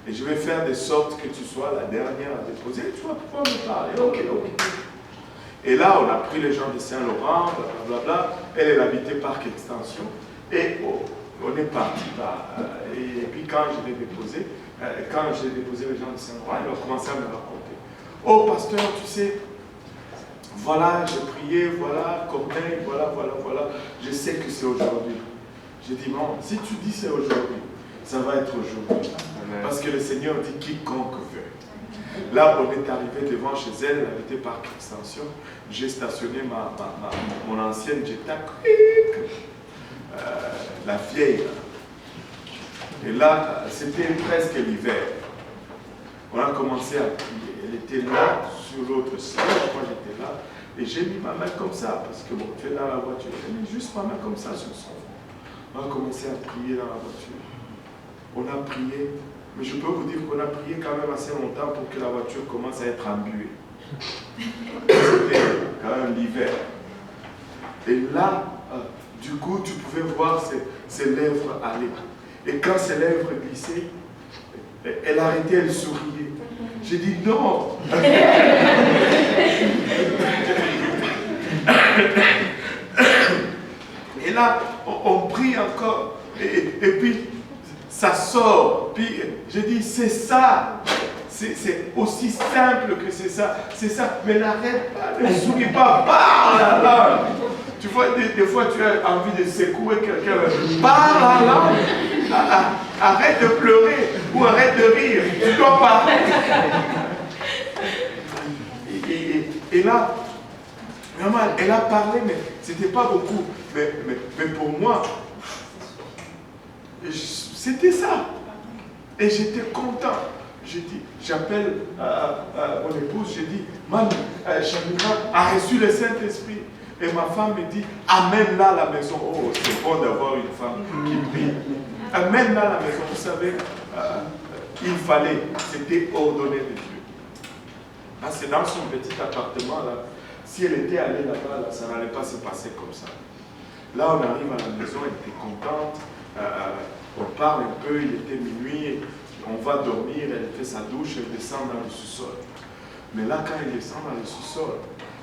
et je vais faire de sorte que tu sois la dernière à déposer. Tu vas pouvoir me parler. Ok, ok. Et là, on a pris les gens de Saint-Laurent, blablabla. Elle habitait Parc Extension. Et on est parti. Et puis quand je l'ai déposé, les gens de Saint-Laurent, ils ont commencé à me raconter. Oh, pasteur, tu sais, voilà, j'ai prié, voilà, Corneille, voilà. Je sais que c'est aujourd'hui. J'ai dit, bon, si tu dis c'est aujourd'hui, ça va être aujourd'hui. Parce que le Seigneur dit quiconque veut. Là, on est arrivé devant chez elle, elle habitait Parc Extension. J'ai stationné mon ancienne Jetta, la vieille. Et là, c'était presque l'hiver. On a commencé à prier. Elle était là, sur l'autre siège, moi j'étais là. Et j'ai mis ma main comme ça, parce que bon, tu es dans la voiture. J'ai mis juste ma main comme ça sur son front. On a commencé à prier dans la voiture. On a prié, mais je peux vous dire qu'on a prié quand même assez longtemps pour que la voiture commence à être embuée. C'était quand même l'hiver. Et là, du coup, tu pouvais voir ses lèvres aller. Et quand ses lèvres glissaient, elle arrêtait, elle souriait. J'ai dit non. Et là, on prie encore. Et puis, ça sort. Puis, j'ai dit, c'est ça. C'est aussi simple que c'est ça. C'est ça. Mais n'arrête pas, ne souris pas. Parle la langue. Tu vois, des fois, tu as envie de secouer quelqu'un. Parle la langue. Arrête de pleurer ou arrête de rire. Tu dois parler. Et là, Maman, elle a parlé, mais c'était pas beaucoup. Mais pour moi, c'était ça. Et j'étais content. J'ai dit, j'appelle mon épouse, j'ai dit, Maman, Shamira a reçu le Saint-Esprit. Et ma femme me dit, amène-la à la maison. Oh, c'est bon d'avoir une femme qui prie. Amène-la à la maison. Vous savez, il fallait, c'était ordonné de Dieu. Parce que dans son petit appartement, là, si elle était allée là-bas, là, ça n'allait pas se passer comme ça. Là, on arrive à la maison, elle était contente, on parle un peu, il était minuit, on va dormir, elle fait sa douche, elle descend dans le sous-sol. Mais là, quand elle descend dans le sous-sol,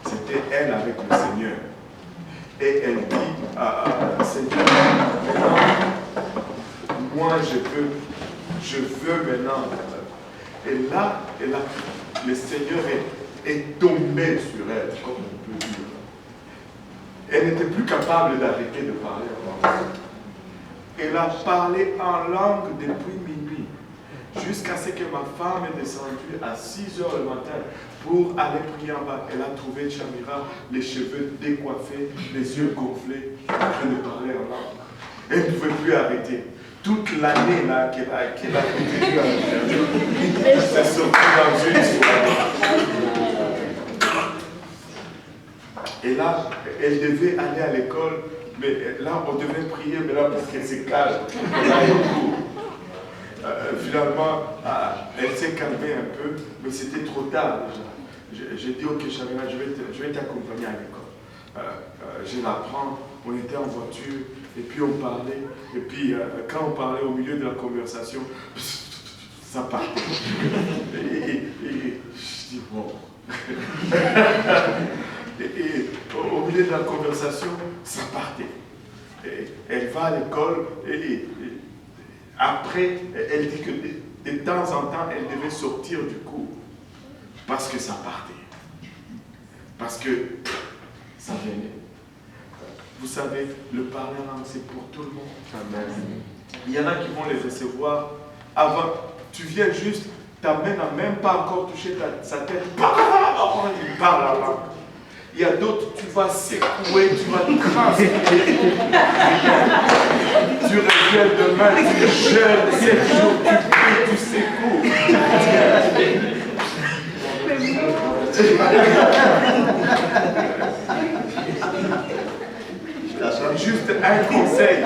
c'était elle avec le Seigneur. Et elle dit, Seigneur, maintenant, moi je veux maintenant. Et là, le Seigneur est tombé sur elle, comme on peut dire. Elle n'était plus capable d'arrêter de parler en langue. Elle a parlé en langue depuis minuit, jusqu'à ce que ma femme est descendue à 6 heures le matin pour aller prier en bas. Elle a trouvé Shamira, les cheveux décoiffés, les yeux gonflés, en train de parler en langue. Elle ne pouvait plus arrêter. Toute l'année là qu'elle a continué à faire, elle s'est sortie dans une soirée. Et là, elle devait aller à l'école, mais là, on devait prier, mais là, parce qu'elle s'est calme, elle a eu cours. Finalement, elle s'est calmée un peu, mais c'était trop tard déjà. J'ai dit, ok, Shamira, je vais t'accompagner à l'école. Je la prends, on était en voiture, et puis on parlait, et puis quand on parlait au milieu de la conversation, ça partait. Et je dis, bon. Et au milieu de la conversation, ça partait. Et elle va à l'école et après, elle dit que de temps en temps, elle devait sortir du cours parce que ça partait. Parce que ça venait. Vous savez, le parler en langue, c'est pour tout le monde. Amen. Il y en a qui vont les recevoir avant. Tu viens juste, ta main n'a même pas encore touché sa tête. Il parle en langue. Il y a d'autres, tu vas secouer, tu vas craser. Tu reviens demain, tu jeûnes 7 jours, tu pries, tu secoues. Juste un conseil,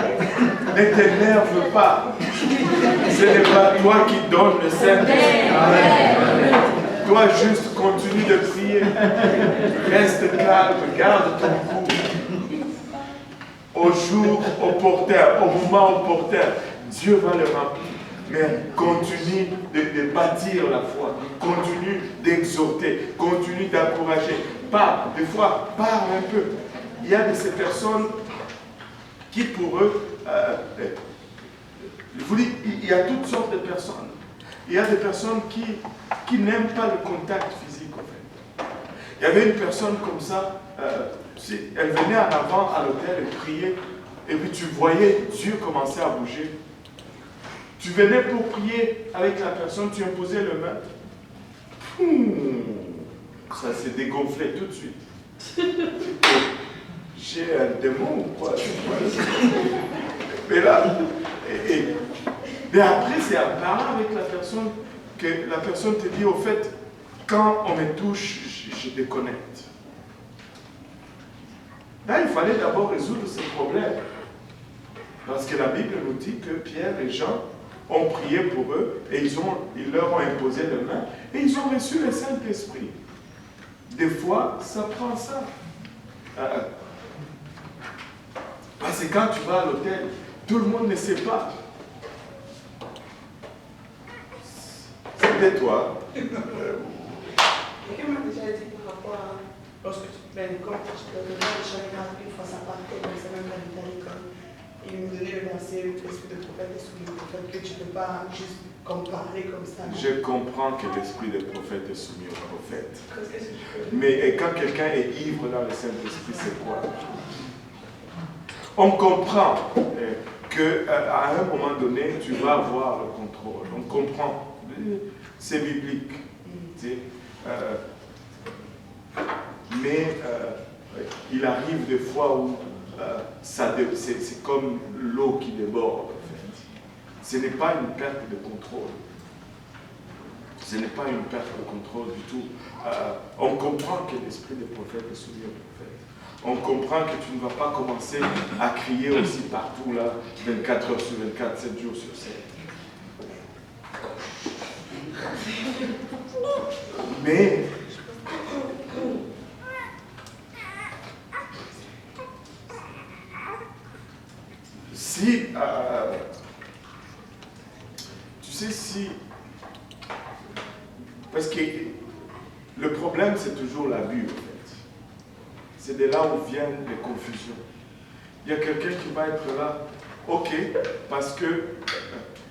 ne t'énerve pas. Ce n'est pas toi qui donnes le Saint-Esprit. Toi, juste continue de prier. Reste calme, garde ton coup. Au jour opportun, au moment opportun, Dieu va le remplir. Mais continue de bâtir la foi. Continue d'exhorter. Continue d'encourager. Parle, des fois, parle un peu. Il y a de ces personnes qui, pour eux, je vous dis, il y a toutes sortes de personnes. Il y a des personnes qui n'aiment pas le contact physique, en fait. Il y avait une personne comme ça, elle venait en avant à l'hôtel et priait, et puis tu voyais Dieu commencer à bouger. Tu venais pour prier avec la personne, tu imposais le main. Ça s'est dégonflé tout de suite. J'ai un démon ou quoi? Mais là, mais après, c'est en parlant avec la personne que la personne te dit, au fait, quand on me touche, je déconnecte. Là, il fallait d'abord résoudre ce problème. Parce que la Bible nous dit que Pierre et Jean ont prié pour eux et ils leur ont imposé les mains et ils ont reçu le Saint-Esprit. Des fois, ça prend ça. Parce que quand tu vas à l'hôtel, tout le monde ne sait pas. C'était toi. Quelqu'un m'a déjà dit par rapport à lorsque tu te mets quand tu te donnes le chagrin, une fois ça partait, comme ça même à l'école. Il me donnait le verset, l'esprit de prophète et soumis au prophète, que tu ne peux pas juste comme parler comme ça. Je comprends que l'esprit des prophètes est soumis au prophète. Mais quand quelqu'un est ivre dans le Saint-Esprit, c'est quoi? On comprend qu'à un moment donné, tu vas avoir le contrôle. On comprend. C'est biblique. Mais il arrive des fois où c'est comme l'eau qui déborde, en fait. Ce n'est pas une perte de contrôle. Ce n'est pas une perte de contrôle du tout. On comprend que l'esprit des prophètes est soumis au prophète. On comprend que tu ne vas pas commencer à crier aussi partout, là, 24 heures sur 24, 7 jours sur 7. Mais si, tu sais, si, parce que le problème, c'est toujours l'abus, en fait. C'est de là où viennent les confusions. Il y a quelqu'un qui va être là, ok, parce que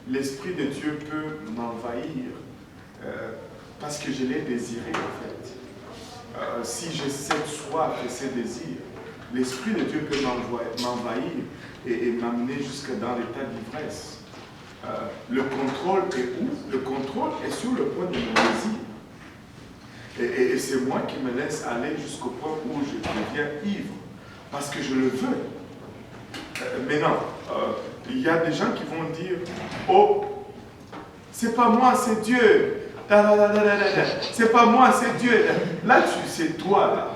l'Esprit de Dieu peut m'envahir, parce que je l'ai désiré, en fait. Si j'ai cette soif et ces désirs, l'Esprit de Dieu peut m'envahir et m'amener jusque dans l'état d'ivresse. Le contrôle est où? Le contrôle est sur le point de mon désir. Et c'est moi qui me laisse aller jusqu'au point où je deviens ivre, parce que je le veux. Mais non, il y a des gens qui vont dire, oh, c'est pas moi, c'est Dieu. C'est pas moi, c'est Dieu. Là, c'est toi, là.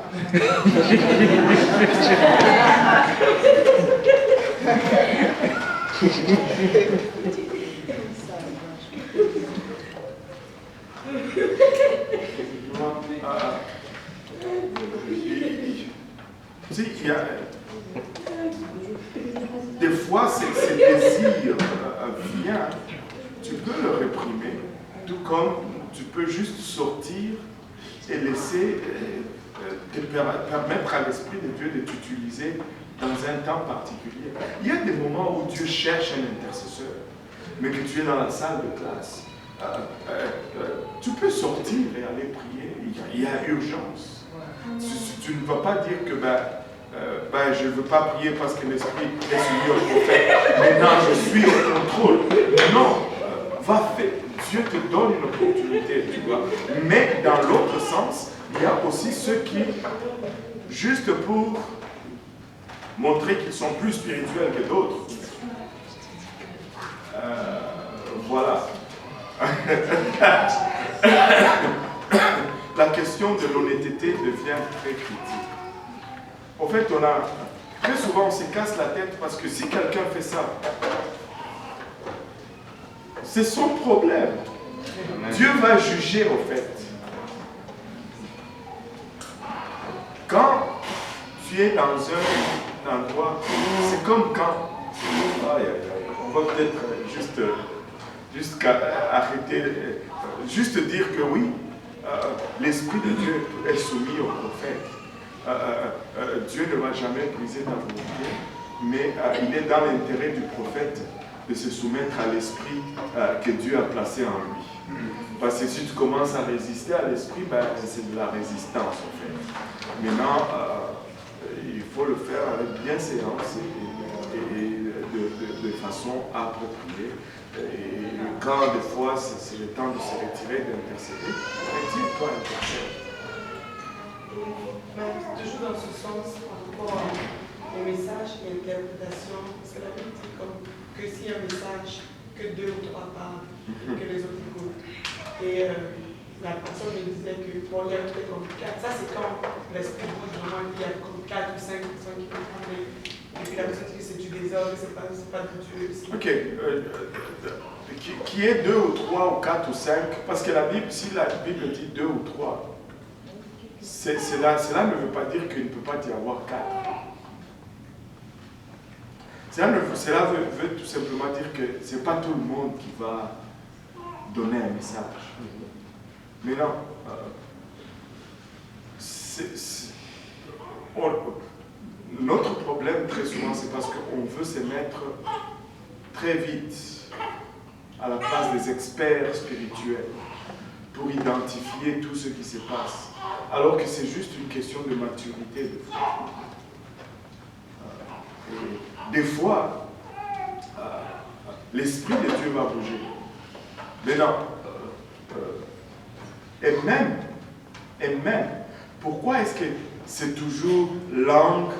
Tu sais, il y a des fois, ces désirs viennent, tu peux le réprimer, tout comme tu peux juste sortir et laisser permettre à l'Esprit de Dieu de t'utiliser dans un temps particulier. Il y a des moments où Dieu cherche un intercesseur, mais que tu es dans la salle de classe. Tu peux sortir et aller prier. Il y a urgence. Tu ne vas pas dire que je ne veux pas prier parce que l'Esprit est soumis au prophète. Maintenant, je suis au contrôle. Non, va faire. Dieu te donne une opportunité, tu vois. Mais dans l'autre sens, il y a aussi ceux qui, juste pour montrer qu'ils sont plus spirituels que d'autres, voilà. La question de l'honnêteté devient très critique. En fait, très souvent, on se casse la tête parce que si quelqu'un fait ça, c'est son problème. Dieu va juger, en fait. Quand tu es dans un endroit, c'est comme quand... on va peut-être juste arrêter, juste dire que oui, l'Esprit de Dieu est soumis au prophète. Dieu ne va jamais briser ta volonté, mais il est dans l'intérêt du prophète de se soumettre à l'esprit que Dieu a placé en lui. Parce que si tu commences à résister à l'esprit, c'est de la résistance en fait. Maintenant, il faut le faire avec bienséance et de façon appropriée. Et quand des fois c'est le temps de se retirer, d'intercéder, retire-toi, intercède. Toujours dans ce sens, par rapport aux messages et l'interprétation, parce que la Bible dit comme que s'il y a un message, que 2 ou 3 parlent, que les autres écoutent. Et la personne me disait que bon, il y a peut-être comme 4, ça c'est quand l'esprit bouge vraiment, il y a comme 4 ou 5 personnes qui peuvent parler. Et puis la personne dit que c'est du désordre, c'est pas de Dieu. Ok. Qui est 2 ou 3 ou 4 ou 5, parce que la Bible, si la Bible dit 2 ou 3, cela ne veut pas dire qu'il ne peut pas y avoir 4. Cela veut tout simplement dire que ce n'est pas tout le monde qui va donner un message. Mais non, notre problème très souvent, c'est parce qu'on veut se mettre très vite à la place des experts spirituels pour identifier tout ce qui se passe, alors que c'est juste une question de maturité de foi. Des fois, l'Esprit de Dieu va bouger. Mais non. Et même, pourquoi est-ce que c'est toujours langue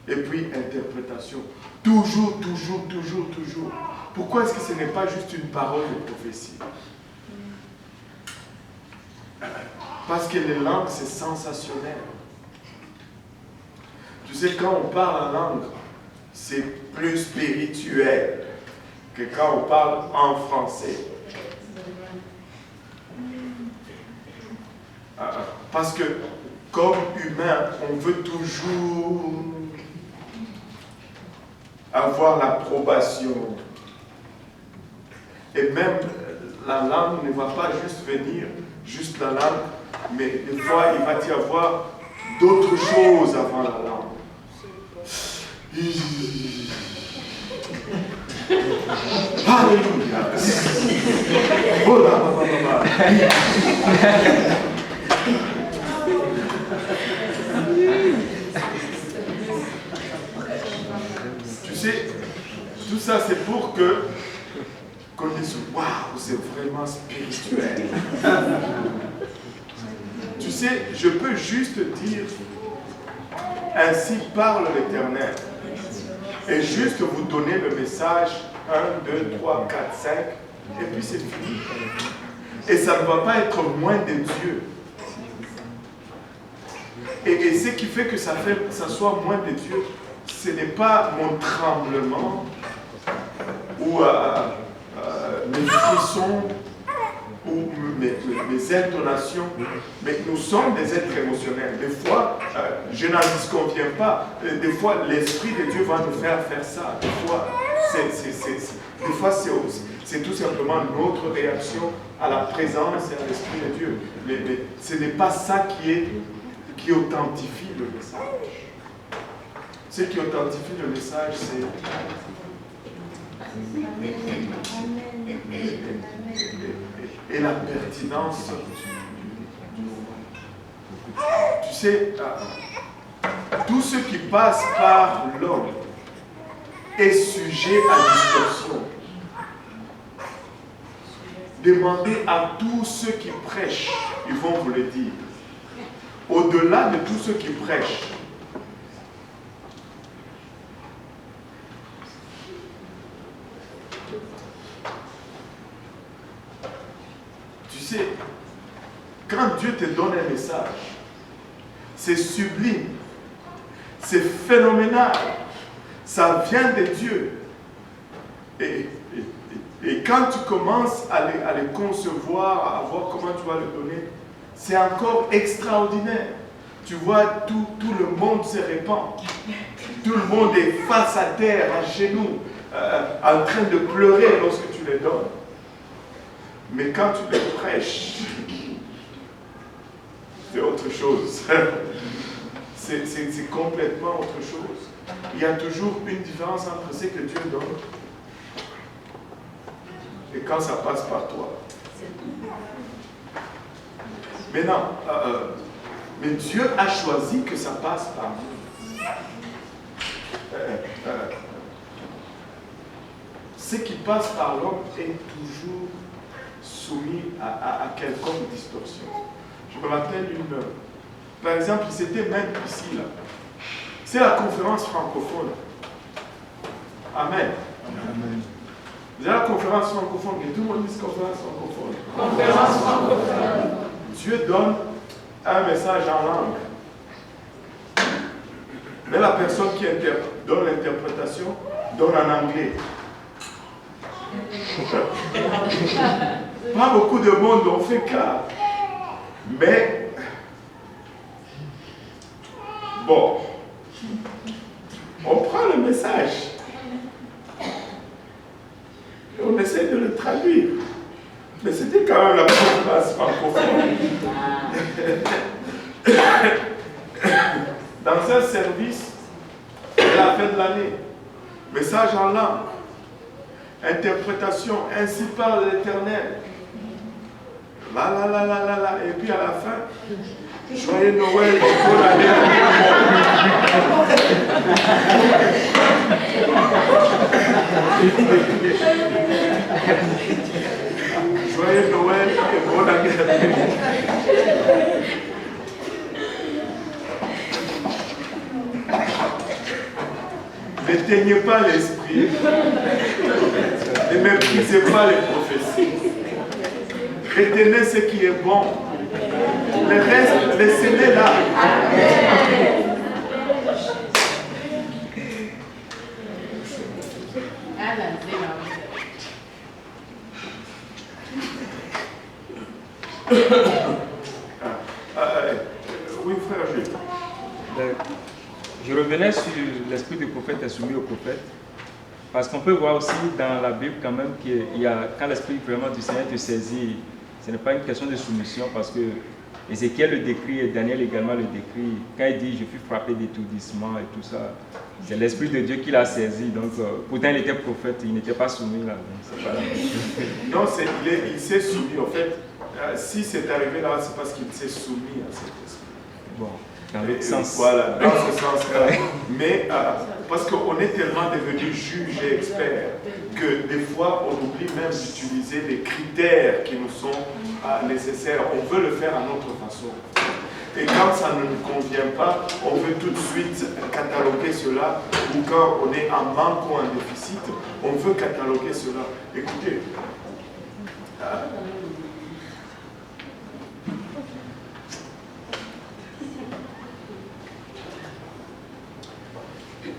et puis interprétation. Toujours, toujours, toujours, toujours. Pourquoi est-ce que ce n'est pas juste une parole de prophétie? Parce que les langues, c'est sensationnel. Tu sais, quand on parle en langue, c'est plus spirituel que quand on parle en français. Parce que, comme humain, on veut toujours avoir l'approbation. Et même la langue ne va pas juste venir, juste la langue, mais des fois, il va y avoir d'autres choses avant la langue. Alléluia. Oh là, tu sais, tout ça c'est pour que qu'on dise waouh, c'est vraiment spirituel. Tu sais, je peux juste dire ainsi parle l'Éternel. Et juste vous donner le message 1, 2, 3, 4, 5, et puis c'est fini. Et ça ne va pas être moins de Dieu. Et ce qui fait que ça soit moins de Dieu, ce n'est pas mon tremblement ou mes frissons ou mes intonations, mais nous sommes des êtres émotionnels. Des fois, je n'en disconviens pas. Des fois, l'Esprit de Dieu va nous faire ça. Des fois, c'est tout simplement notre réaction à la présence et à l'Esprit de Dieu. Mais ce n'est pas ça qui authentifie le message. Ce qui authentifie le message, c'est et la pertinence. Tu sais, tout ce qui passe par l'homme est sujet à distorsion. Demandez à tous ceux qui prêchent, ils vont vous le dire. Au-delà de tous ceux qui prêchent, tu sais, quand Dieu te donne un message, c'est sublime, c'est phénoménal, ça vient de Dieu. Et quand tu commences à les concevoir, à voir comment tu vas le donner, c'est encore extraordinaire. Tu vois, tout le monde se répand. Tout le monde est face à terre, à genoux, en train de pleurer lorsque tu les donnes. Mais quand tu les prêches, c'est autre chose. C'est complètement autre chose. Il y a toujours une différence entre ce que Dieu donne et quand ça passe par toi. Maintenant, mais Dieu a choisi que ça passe par nous. Ce qui passe par l'homme est toujours soumis à quelconque distorsion. Je me rappelle par exemple, c'était même ici, là. C'est la conférence francophone. Amen. Amen. Vous avez la conférence francophone, et tout le monde dit conférence francophone. Conférence francophone. Dieu donne un message en langue. Mais la personne qui donne l'interprétation donne en anglais. Pas beaucoup de monde ont fait cas. Mais, bon, on prend le message et on essaie de le traduire. Mais c'était quand même la conférence francophone. Dans un service, à la fin de l'année, message en langue, interprétation, ainsi parle l'Éternel. Là, et puis à la fin, joyeux Noël, bonne année à joyeux Noël et bonne année à N'éteignez pas l'esprit. Ne méprisez pas les prophéties. Retenez ce qui est bon. Le reste, laissez-les là. Oui, frère Gilles. Je revenais sur l'esprit du prophète est soumis au prophète. Parce qu'on peut voir aussi dans la Bible quand même qu'il y a, quand l'esprit vraiment du Seigneur te saisit, ce n'est pas une question de soumission parce que Ézéchiel le décrit et Daniel également le décrit. Quand il dit je fus frappé d'étourdissement et tout ça, c'est l'esprit de Dieu qui l'a saisi. Donc pourtant il était prophète, il n'était pas soumis là. Donc, pas non, il s'est soumis. En fait, si c'est arrivé là, c'est parce qu'il s'est soumis à cet esprit. Bon. Dans l'autre sens. Voilà, dans ce sens-là. Mais parce qu'on est tellement devenus juges et experts que des fois on oublie même d'utiliser les critères qui nous sont nécessaires. On veut le faire à notre façon. Et quand ça ne nous convient pas, on veut tout de suite cataloguer cela. Ou quand on est en manque ou en déficit, on veut cataloguer cela. Écoutez.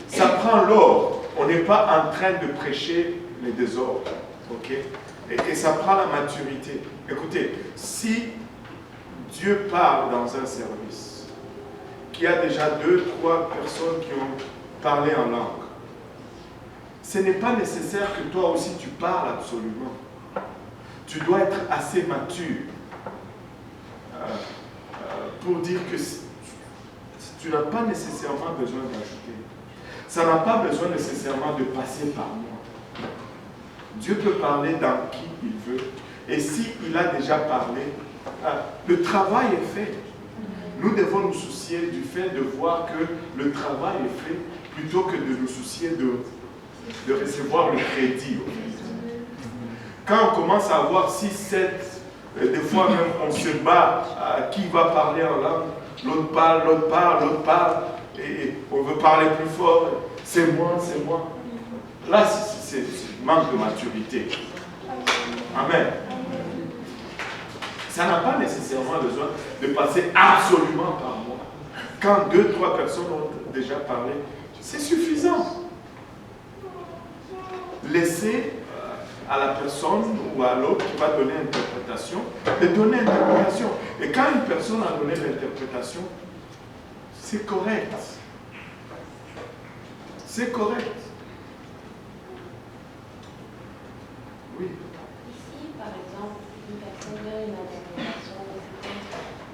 Ça prend l'ordre. On n'est pas en train de prêcher les désordres. Ok? Et ça prend la maturité. Écoutez, si Dieu parle dans un service, qu'il y a déjà 2, 3 personnes qui ont parlé en langue, ce n'est pas nécessaire que toi aussi tu parles absolument. Tu dois être assez mature pour dire que tu n'as pas nécessairement besoin d'ajouter. Ça n'a pas besoin nécessairement de passer par moi. Dieu peut parler dans qui il veut. Et s'il a déjà parlé, le travail est fait. Nous devons nous soucier du fait de voir que le travail est fait plutôt que de nous soucier de recevoir le crédit. Quand on commence à avoir 6, 7, des fois même on se bat, qui va parler en langue, l'autre parle, l'autre parle, l'autre parle. Et on veut parler plus fort, c'est moi, c'est moi. Là, c'est manque de maturité. Amen. Ça n'a pas nécessairement besoin de passer absolument par moi. Quand 2, 3 personnes ont déjà parlé, c'est suffisant. Laissez à la personne ou à l'autre qui va donner l'interprétation, de donner l'interprétation. Et quand une personne a donné l'interprétation, c'est correct. C'est correct. Oui. Ici, par exemple, une personne donne une interprétation,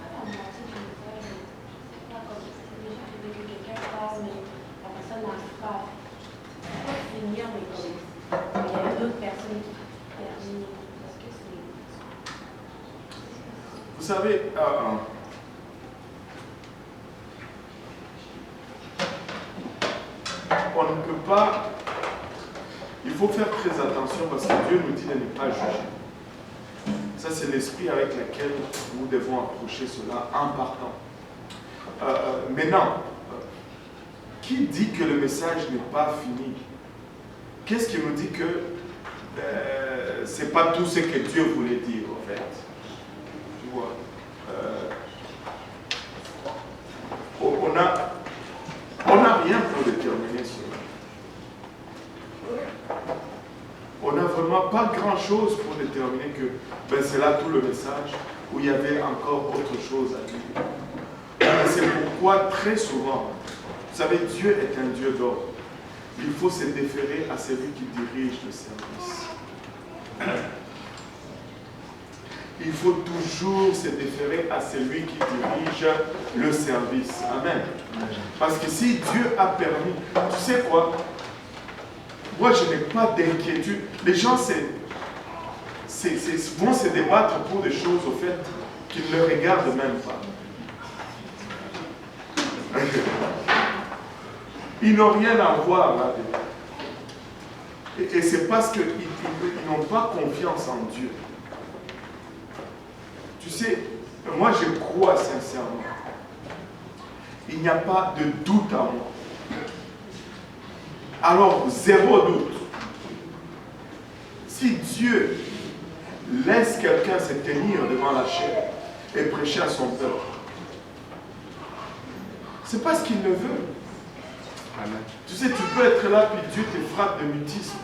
à la moitié du message, je ne sais pas comme c'est déjà arrivé que quelqu'un parle, mais la personne n'arrive pas à finir, mais comme il y a une autre personne qui termine. Est-ce que c'est... Vous savez, on ne peut pas, il faut faire très attention parce que Dieu nous dit de ne pas juger. Ça, c'est l'esprit avec lequel nous devons approcher cela en partant. Maintenant, qui dit que le message n'est pas fini? Qu'est-ce qui nous dit que ce n'est pas tout ce que Dieu voulait dire, en fait? Tu vois, on n'a rien pour déterminer cela. On n'a vraiment pas grand-chose pour déterminer que c'est là tout le message, où il y avait encore autre chose à dire. C'est pourquoi très souvent, vous savez, Dieu est un Dieu d'ordre. Il faut se déférer à celui qui dirige le service. Il faut toujours se déférer à celui qui dirige le service. Amen. Parce que si Dieu a permis, tu sais quoi? Moi, je n'ai pas d'inquiétude. Les gens vont se débattre pour des choses, au fait, qu'ils ne regardent même pas. Ils n'ont rien à voir là-dedans. Et c'est parce qu'ils n'ont pas confiance en Dieu. Tu sais, moi je crois sincèrement. Il n'y a pas de doute à moi. alors zéro doute. Si Dieu laisse quelqu'un se tenir devant la chair et prêcher à son peuple, c'est pas ce qu'il ne veut. Amen. Tu sais, tu peux être là puis Dieu te frappe de mutisme.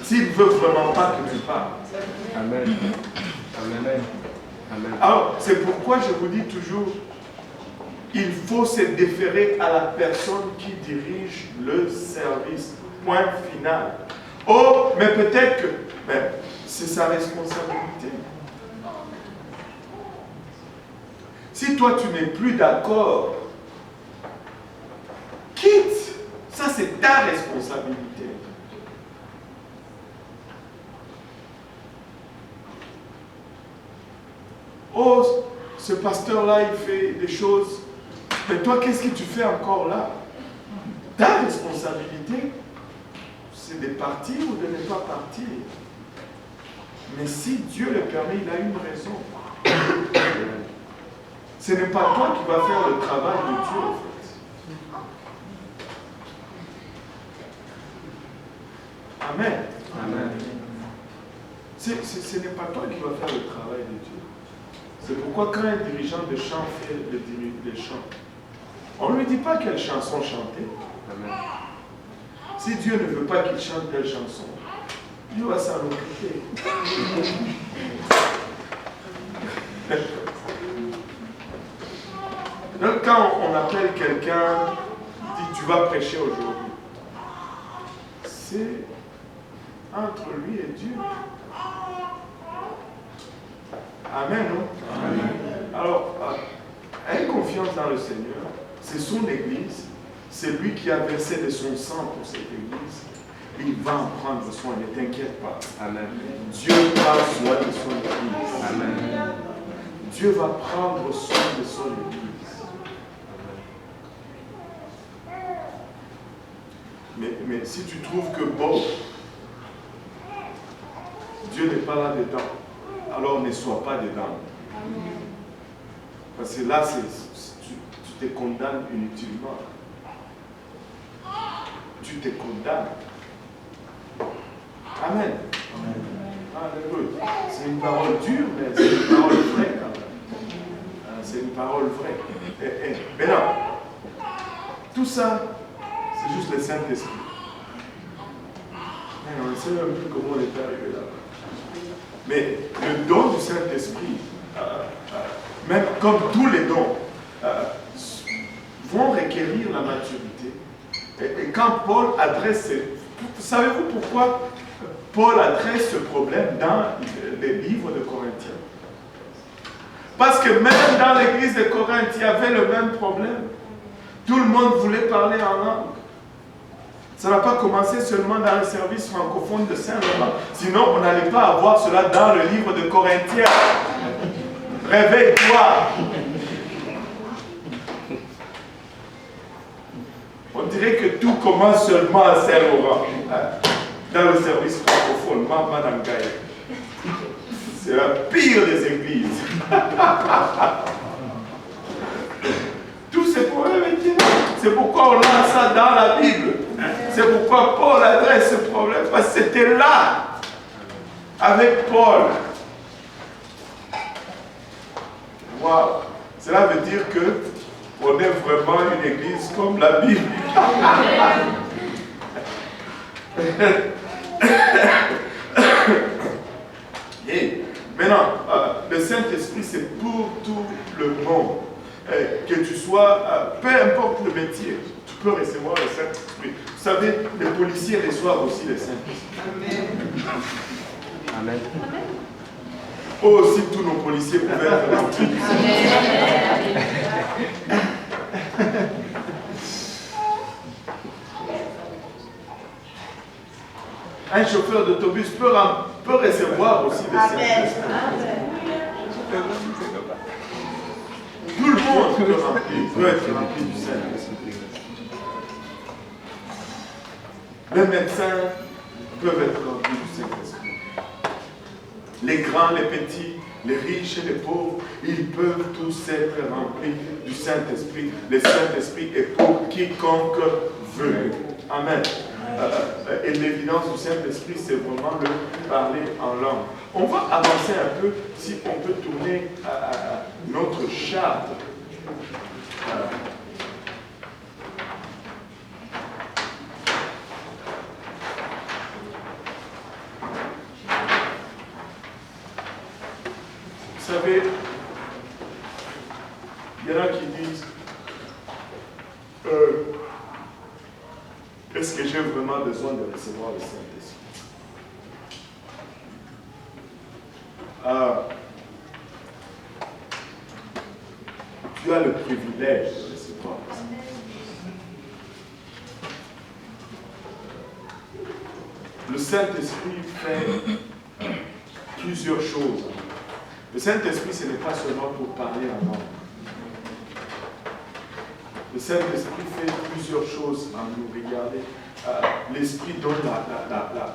S'il ne veut vraiment pas que tu parles. Amen. Amen. Amen. Alors, c'est pourquoi je vous dis toujours, il faut se déférer à la personne qui dirige le service. Point final. Oh, mais peut-être que c'est sa responsabilité. Si toi, tu n'es plus d'accord, quitte. Ça, c'est ta responsabilité. Oh, ce pasteur-là, il fait des choses. Mais toi, qu'est-ce que tu fais encore là? Ta responsabilité, c'est de partir ou de ne pas partir. Mais si Dieu le permet, il a une raison. Ce n'est pas toi qui vas faire le travail de Dieu, en fait. Amen. Amen. Ce n'est pas toi qui vas faire le travail de Dieu. C'est pourquoi quand un dirigeant de chant fait le chant, on ne lui dit pas quelle chanson chanter. Amen. Si Dieu ne veut pas qu'il chante telle chanson, Dieu va s'en occuper. Donc quand on appelle quelqu'un, dit tu vas prêcher aujourd'hui, c'est entre lui et Dieu. Amen, non? Amen. Alors, aie confiance dans le Seigneur. C'est son Église. C'est lui qui a versé de son sang pour cette Église. Il va en prendre soin, ne t'inquiète pas. Amen. Dieu prend soin de son Église. Amen. Dieu va prendre soin de son Église. Mais si tu trouves que bon, Dieu n'est pas là-dedans, alors ne sois pas dedans. Parce que là, tu te condamnes inutilement. Tu te condamnes. Amen. Alléluia. C'est une parole dure, mais c'est une parole vraie quand même. C'est une parole vraie. Maintenant, tout ça, c'est juste le Saint-Esprit. On ne sait même plus comment on est arrivé là. Mais le don du Saint-Esprit, même comme tous les dons, vont requérir la maturité. Et quand Paul adresse, savez-vous pourquoi Paul adresse ce problème dans les livres de Corinthiens? Parce que même dans l'église de Corinthe, il y avait le même problème. Tout le monde voulait parler en langue. Ça n'a pas commencé seulement dans le service francophone de Saint-Laurent. Sinon, on n'allait pas avoir cela dans le livre de Corinthiens. Réveille-toi. On dirait que tout commence seulement à Saint-Laurent. Dans le service francophone, Madame Gaïa. C'est la pire des églises. Tous ces problèmes étaient là. C'est pourquoi on lance ça dans la Bible. C'est pourquoi Paul adresse ce problème. Parce que c'était là. Avec Paul. Waouh. Cela veut dire que on est vraiment une église comme la Bible. Et maintenant, le Saint-Esprit, c'est pour tout le monde. Que tu sois, peu importe le métier, tu peux recevoir le Saint-Esprit. Vous savez, les policiers reçoivent aussi le Saint-Esprit. Amen. Oh, si tous nos policiers pouvaient être remplis du Saint-Esprit. Un chauffeur d'autobus peut recevoir aussi le Saint-Esprit. Tout le monde peut être rempli du Saint-Esprit. Les médecins peuvent être remplis du Saint-Esprit. Les grands, les petits, les riches et les pauvres, ils peuvent tous être remplis du Saint-Esprit. Le Saint-Esprit est pour quiconque veut. Amen. Et l'évidence du Saint-Esprit, c'est vraiment le parler en langue. On va avancer un peu, si on peut tourner à notre charte. Vous savez, il y en a qui disent est-ce que j'ai vraiment besoin de recevoir le Saint-Esprit? Tu as le privilège de recevoir le Saint-Esprit. Le Saint-Esprit fait plusieurs choses. Le Saint-Esprit, ce n'est pas seulement pour parler en langue. Le Saint-Esprit fait plusieurs choses en nous. Regardez, l'Esprit donne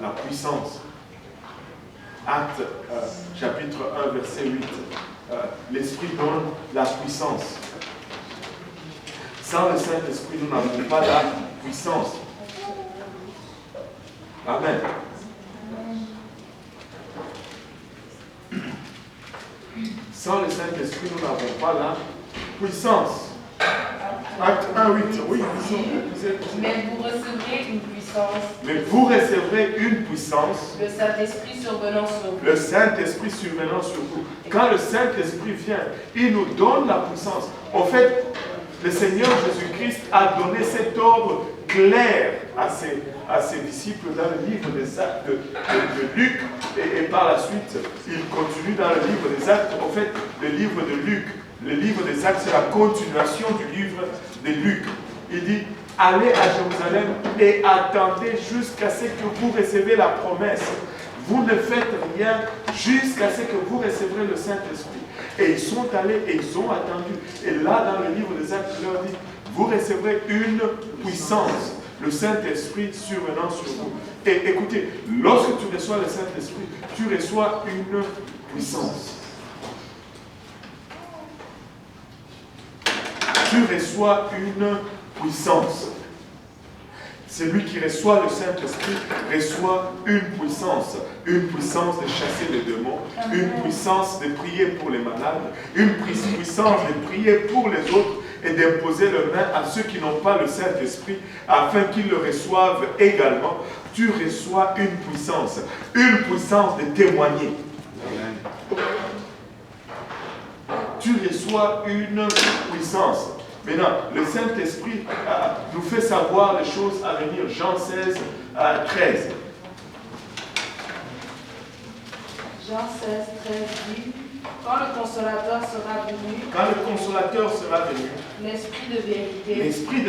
la puissance. Acte chapitre 1, verset 8. L'Esprit donne la puissance. Sans le Saint-Esprit, nous n'avons pas la puissance. Amen. Sans le Saint-Esprit, nous n'avons pas la puissance. Acte 1, 8. Oui, mais vous recevrez une puissance. Mais vous recevrez une puissance. Le Saint-Esprit survenant sur vous. Le Saint-Esprit survenant sur vous. Quand le Saint-Esprit vient, il nous donne la puissance. En fait, le Seigneur Jésus-Christ a donné cet ordre clair à ses disciples dans le livre des Actes de Luc. Et par la suite, il continue dans le livre des Actes. En fait, le livre de Luc. Le livre des Actes, c'est la continuation du livre de Luc. Il dit, allez à Jérusalem et attendez jusqu'à ce que vous recevez la promesse. Vous ne faites rien jusqu'à ce que vous recevrez le Saint-Esprit. Et ils sont allés et ils ont attendu. Et là, dans le livre des Actes, il leur dit, vous recevrez une puissance, le Saint-Esprit survenant sur vous. Et écoutez, lorsque tu reçois le Saint-Esprit, tu reçois une puissance. Tu reçois une puissance. Celui qui reçoit le Saint-Esprit reçoit une puissance de chasser les démons, une puissance de prier pour les malades, une puissance de prier pour les autres et d'imposer les mains à ceux qui n'ont pas le Saint-Esprit afin qu'ils le reçoivent également. Tu reçois une puissance de témoigner. Tu reçois une puissance. Maintenant, le Saint-Esprit nous fait savoir les choses à venir. Jean 16, 13. Jean 16, 13 dit, quand le Consolateur sera venu, l'Esprit de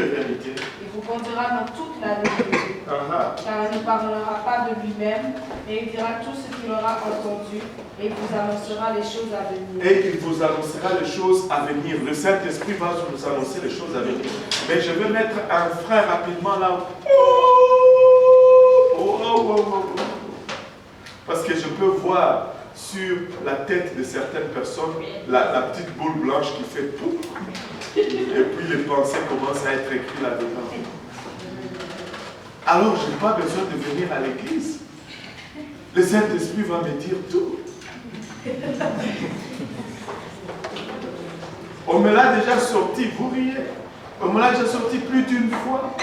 vérité, il vous conduira dans toute la vérité, car il ne parlera pas de lui-même, mais il dira tout ce qu'il aura entendu, et il vous annoncera les choses à venir. Le Saint-Esprit va nous annoncer les choses à venir. Mais je vais mettre un frein rapidement là. Parce que je peux voir sur la tête de certaines personnes la petite boule blanche qui fait pouf. Et puis les pensées commencent à être écrites là-dedans. Alors je n'ai pas besoin de venir à l'église. Le Saint-Esprit va me dire tout. On me l'a déjà sorti, vous riez. On me l'a déjà sorti plus d'une fois.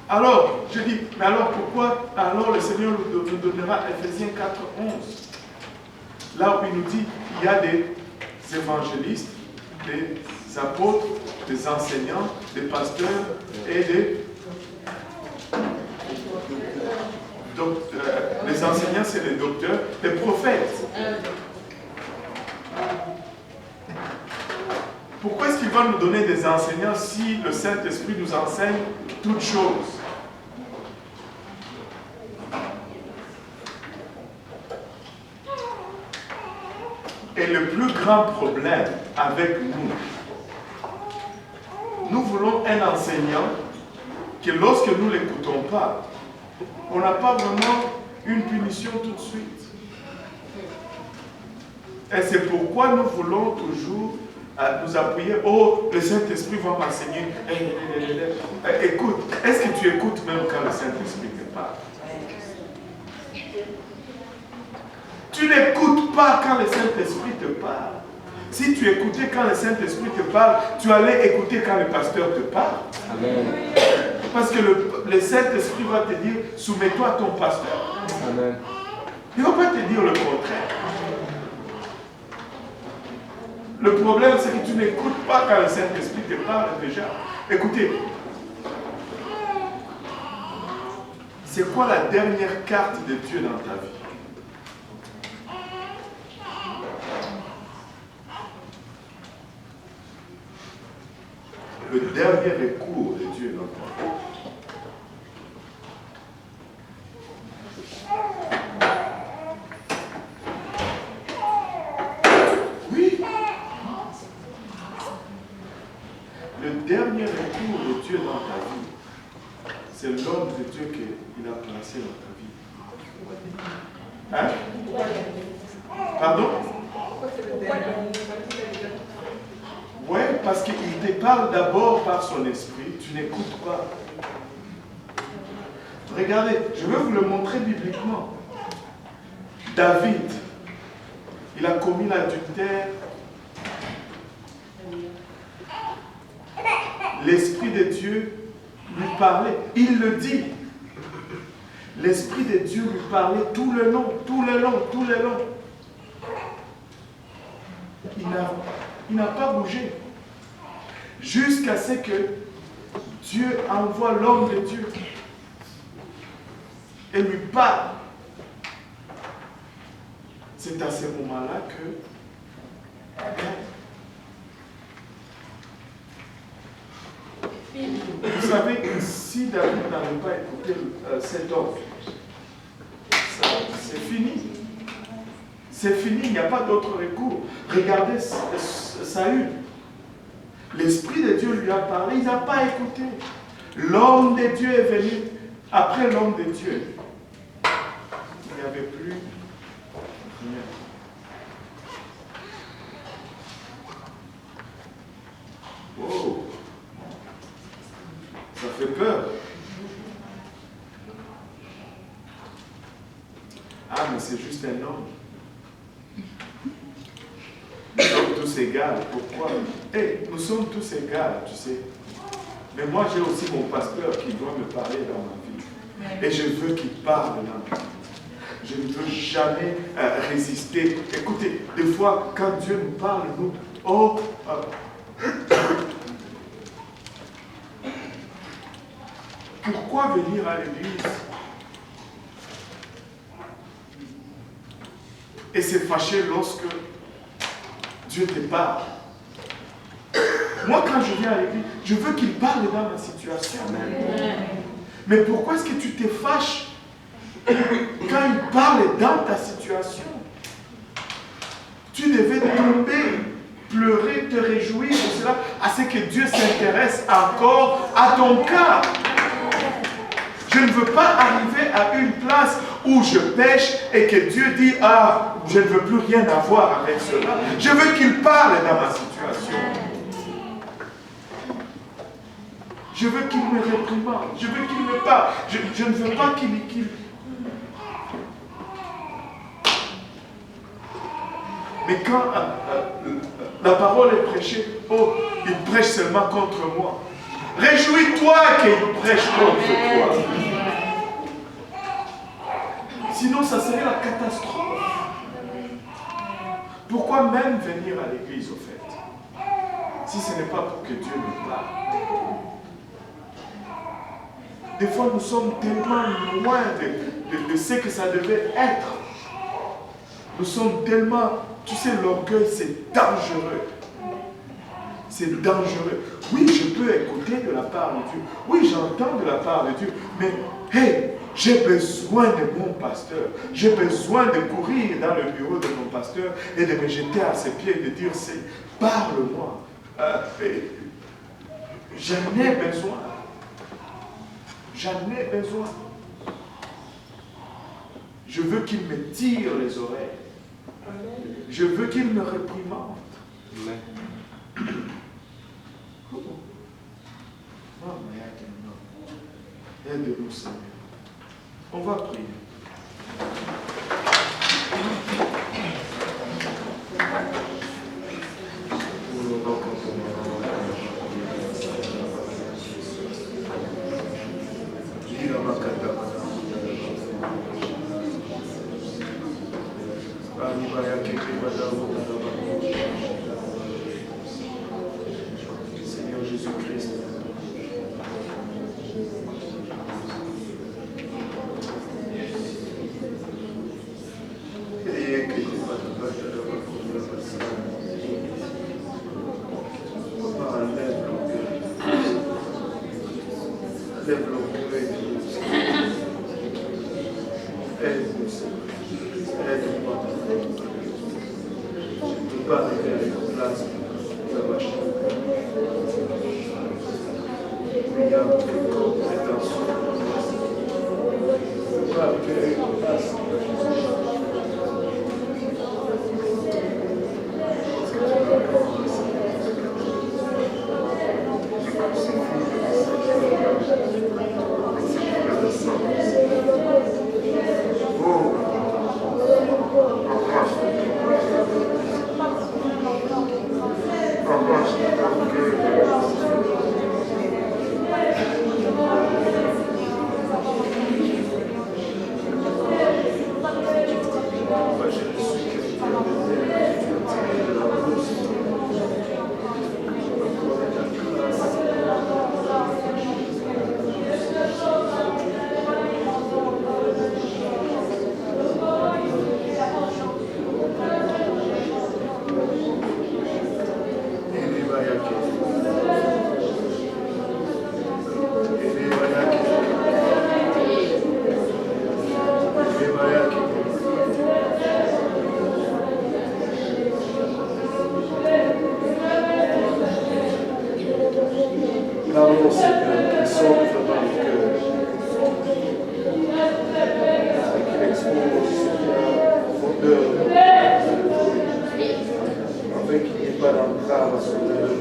Alors, je dis, mais alors pourquoi alors le Seigneur nous donnera Ephésiens 4, 11. Là où il nous dit, il y a des évangélistes, des apôtres, des enseignants, des pasteurs et les enseignants, c'est les docteurs, les prophètes. Pourquoi est-ce qu'il va nous donner des enseignants si le Saint-Esprit nous enseigne toutes choses? Et le plus grand problème avec nous voulons un enseignant que lorsque nous ne l'écoutons pas, on n'a pas vraiment une punition tout de suite. Et c'est pourquoi nous voulons toujours nous a prié, oh, le Saint-Esprit va m'enseigner. Écoute, est-ce que tu écoutes même quand le Saint-Esprit te parle? Tu n'écoutes pas quand le Saint-Esprit te parle. Si tu écoutais quand le Saint-Esprit te parle, tu allais écouter quand le pasteur te parle. Amen. Parce que le Saint-Esprit va te dire, soumets-toi à ton pasteur. Amen. Il ne va pas te dire le contraire. Le problème, c'est que tu n'écoutes pas quand le Saint-Esprit te parle déjà. Écoutez, c'est quoi la dernière carte de Dieu dans ta vie? Le dernier recours de Dieu dans ta vie. Oui. Le dernier recours de Dieu dans ta vie, c'est l'homme de Dieu qu'il a placé dans ta vie. Hein? Pardon? Oui, parce qu'il te parle d'abord par son esprit, tu n'écoutes pas. Regardez, je vais vous le montrer bibliquement. David, il a commis l'adultère. L'Esprit de Dieu lui parlait. Il le dit. L'Esprit de Dieu lui parlait tout le long. Il n'a pas bougé. Jusqu'à ce que Dieu envoie l'homme de Dieu et lui parle. C'est à ce moment-là que vous savez, si David n'avait pas écouté cet homme, c'est fini. C'est fini, il n'y a pas d'autre recours. Regardez Saül. L'Esprit de Dieu lui a parlé, il n'a pas écouté. L'homme de Dieu est venu. Après l'homme de Dieu, il n'y avait plus rien. Oh, ça fait peur. Ah, mais c'est juste un homme. Nous sommes tous égaux. Pourquoi? Nous sommes tous égaux, tu sais. Mais moi, j'ai aussi mon pasteur qui doit me parler dans ma vie. Et je veux qu'il parle dans ma vie. Je ne veux jamais résister. Écoutez, des fois, quand Dieu nous parle, nous... Pourquoi venir à l'église et se fâcher lorsque Dieu te parle? Moi, quand je viens à l'église, je veux qu'il parle dans ma situation. Mais pourquoi est-ce que tu te fâches quand il parle dans ta situation? Tu devais tomber, pleurer, te réjouir pour cela, à ce que Dieu s'intéresse encore à ton cas. Je ne veux pas arriver à une place où je pêche et que Dieu dit, ah, je ne veux plus rien avoir avec cela. Je veux qu'il parle dans ma situation. Je veux qu'il me réprimande. Je veux qu'il me parle. Je ne veux pas qu'il... Mais quand la parole est prêchée, oh, il prêche seulement contre moi. Réjouis-toi qu'il prêche contre toi. Sinon, ça serait la catastrophe. Pourquoi même venir à l'église, au fait? Si ce n'est pas pour que Dieu me parle. Des fois, nous sommes tellement loin de ce que ça devait être. Nous sommes tellement... Tu sais, l'orgueil, c'est dangereux. C'est dangereux. Oui, je peux écouter de la part de Dieu. Oui, j'entends de la part de Dieu. Mais, hey, j'ai besoin de mon pasteur. J'ai besoin de courir dans le bureau de mon pasteur et de me jeter à ses pieds et de dire, parle-moi. J'en ai besoin. J'en ai besoin. Je veux qu'il me tire les oreilles. Je veux qu'il me réprimande. Aide-nous, Seigneur. On va prier. Seigneur Jésus-Christ, lève l'orgueil, aide-nous, Seigneur, aide-moi. Je ne peux pas arriver à une place de la vache. Il y a une prétention. Je ne peux pas arriver à une place. L'amour, Seigneur, qui s'offre dans le cœur, et qui expose, Seigneur, fondeur, afin qu'il n'y ait pas d'entrave à son œuvre.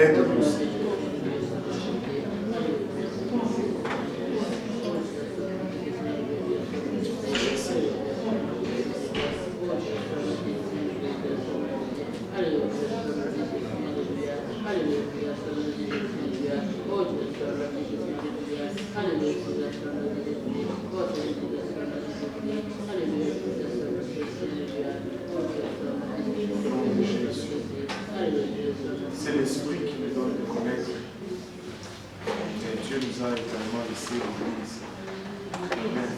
Aide-nous, Seigneur. C'est l'Esprit qui nous donne de connaître. Et Dieu nous a également laissé l'Église. Amen.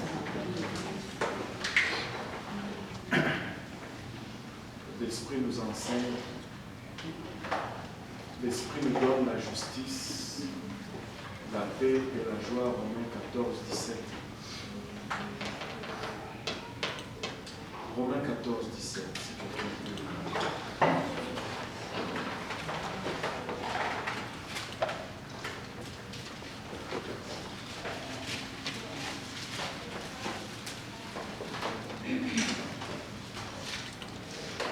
L'Esprit nous enseigne. L'Esprit nous donne la justice, la paix et la joie. Romains 14, 17. Romains 14, 17.